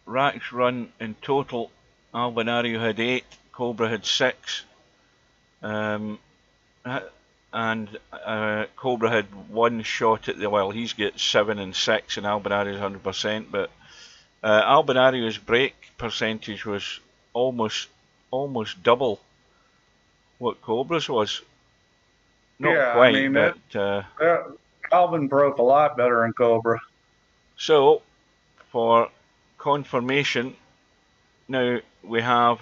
Racks run in total. Albinario had 8. Cobra had 6. And Cobra had 1 shot at the, well, he's got 7 and 6, and Albinario's 100%, but Albinario's break percentage was almost double what Cobra's was. Not quite, I mean, but Alvin broke a lot better than Cobra. So, for confirmation, now we have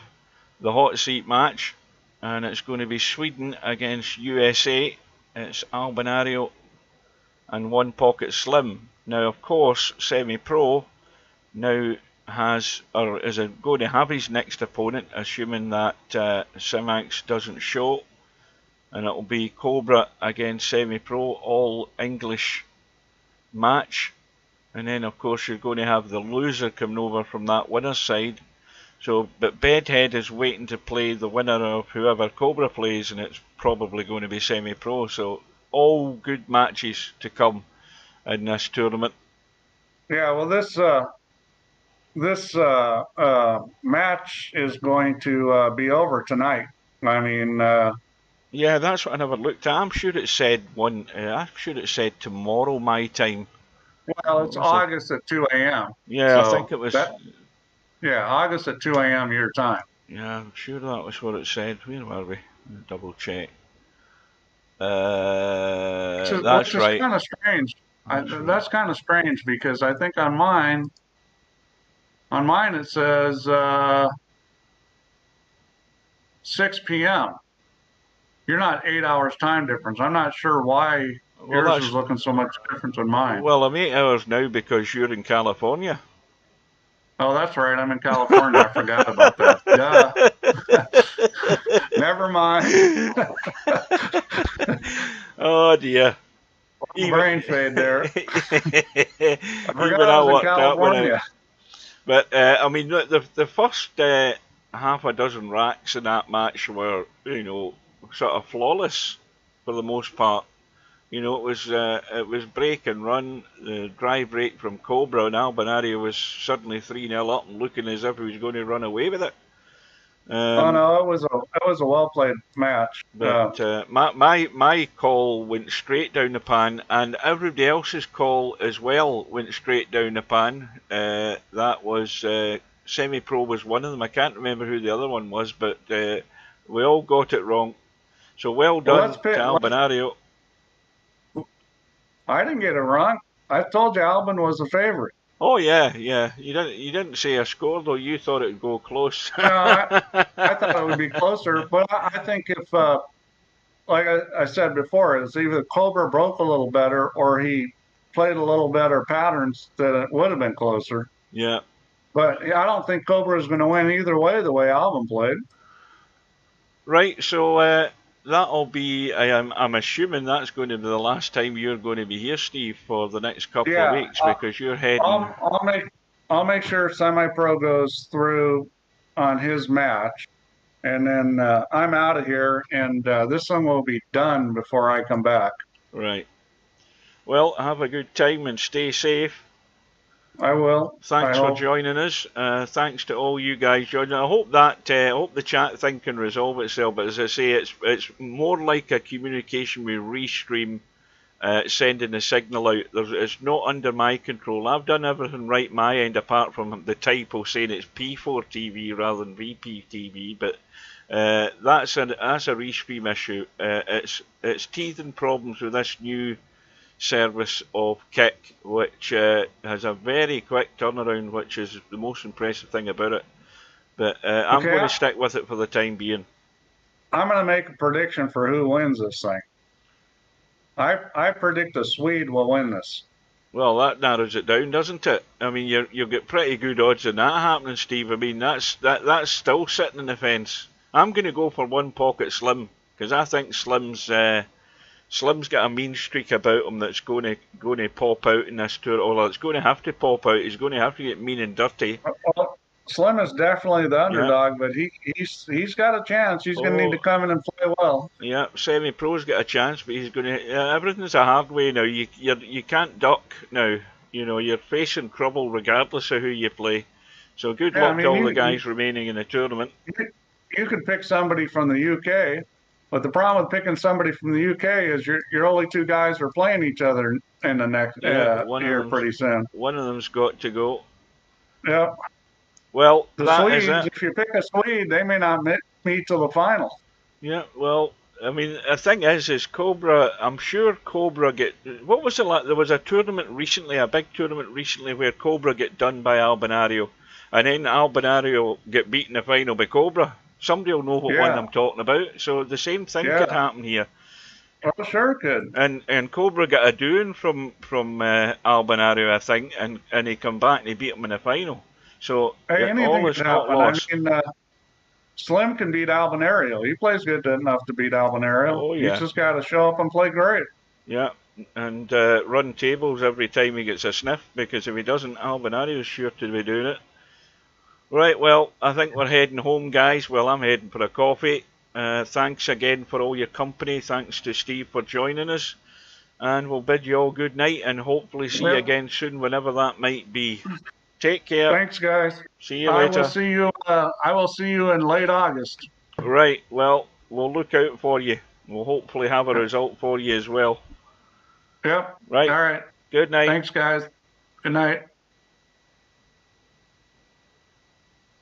the hot seat match, and it's going to be Sweden against USA. It's Albinario and 1 pocket Slim. Now, of course, Semi-Pro now has, or is going to have his next opponent, assuming that Simax doesn't show, and it'll be Cobra against Semi-Pro, all English match. And then, of course, you're going to have the loser coming over from that winner's side. So, but Bedhead is waiting to play the winner of whoever Cobra plays, and it's probably going to be semi-pro. So, all good matches to come in this tournament. Yeah, well, this match is going to be over tonight. I mean, yeah, that's what I never looked at. I'm sure it said I'm sure it said tomorrow my time. well, What it's was it? August at 2 a.m. Yeah, I So think it was. that, yeah, August at 2 a.m. your time. Yeah, I'm sure that was what it said. Where were we? Double check. That's Which is right. kind of strange. That's right. That's kind of strange because I think on mine it says 6 p.m. You're not 8 hours time difference. I'm not sure why Well, yours is that's looking so much different than mine. well, I'm 8 hours now because you're in California. Oh, that's right. I'm in California. I forgot about that. Duh. Never mind. Oh dear. Brain fade there. I Even forgot I I was in worked that one out. California. But I mean, the first half a dozen racks in that match were, sort of flawless for the most part. It was break and run. The dry break from Cobra, and Albinario was suddenly 3-0 up and looking as if he was going to run away with it. Oh no, it was a well played match. But my call went straight down the pan, and everybody else's call as well went straight down the pan. That was Semi-Pro was one of them. I can't remember who the other one was, but we all got it wrong. So well done to Albinario. I didn't get it wrong. I told you Albin was the favorite. Oh yeah, yeah. You didn't say a score though. You thought it'd go close. No, I thought it would be closer, but I think if, like I said before, it's either Cobra broke a little better or he played a little better patterns, that it would have been closer. Yeah. But I don't think Cobra is going to win either way, the way Albin played. Right. So that'll be. I'm assuming that's going to be the last time you're going to be here, Steve, for the next couple of weeks because you're heading. I'll make sure Semi-Pro goes through on his match, and then I'm out of here, and this one will be done before I come back. Right. Well, have a good time and stay safe. I will. Thanks for joining us. Thanks to all you guys joining. I hope the chat thing can resolve itself. But as I say, it's more like a communication with Restream, sending a signal out. It's not under my control. I've done everything right my end, apart from the typo saying it's P4TV rather than VP4TV. But that's a Restream issue. It's teething problems with this new service of Kick, which has a very quick turnaround, which is the most impressive thing about it. But I'm going to stick with it for the time being. I'm going to make a prediction for who wins this thing. I predict a Swede will win this. Well, that narrows it down, doesn't it? I mean, you'll get pretty good odds in that happening, Steve. I mean, that's still sitting in the fence. I'm going to go for One Pocket Slim because I think Slim's got a mean streak about him that's going to pop out in this tour. Although it's going to have to pop out. He's going to have to get mean and dirty. Well, Slim is definitely the underdog, but he's got a chance. He's going to need to come in and play well. Yeah, Semi-Pro's got a chance, but he's going to. Everything's a hard way now. You can't duck now. You're facing trouble regardless of who you play. So good luck to all the guys remaining in the tournament. You could pick somebody from the UK. But the problem with picking somebody from the UK is your only two guys are playing each other in the next year pretty soon. One of them's got to go. Yep. Well, the Swedes, if you pick a Swede, they may not meet till the final. Yeah, well, I mean, the thing is Cobra, I'm sure Cobra what was it like? There was a tournament recently, a big tournament recently where Cobra get done by Albinario, and then Albinario get beaten in the final by Cobra. Somebody will know what one I'm talking about. So the same thing could happen here. Well, sure it could. And Cobra got a doing from Albinario, I think, and he come back and he beat him in the final. So all is not lost. I mean, Slim can beat Albinario. He plays good enough to beat Albinario. Oh, yeah. He's just got to show up and play great. Yeah, and run tables every time he gets a sniff, because if he doesn't, Albinario's sure to be doing it. Right, well, I think we're heading home, guys. Well, I'm heading for a coffee. Thanks again for all your company. Thanks to Steve for joining us. And we'll bid you all good night and hopefully see you again soon, whenever that might be. Take care. Thanks, guys. See you later. I will see you in late August. Right, well, we'll look out for you. We'll hopefully have a result for you as well. Yep. Right. All right. Good night. Thanks, guys. Good night.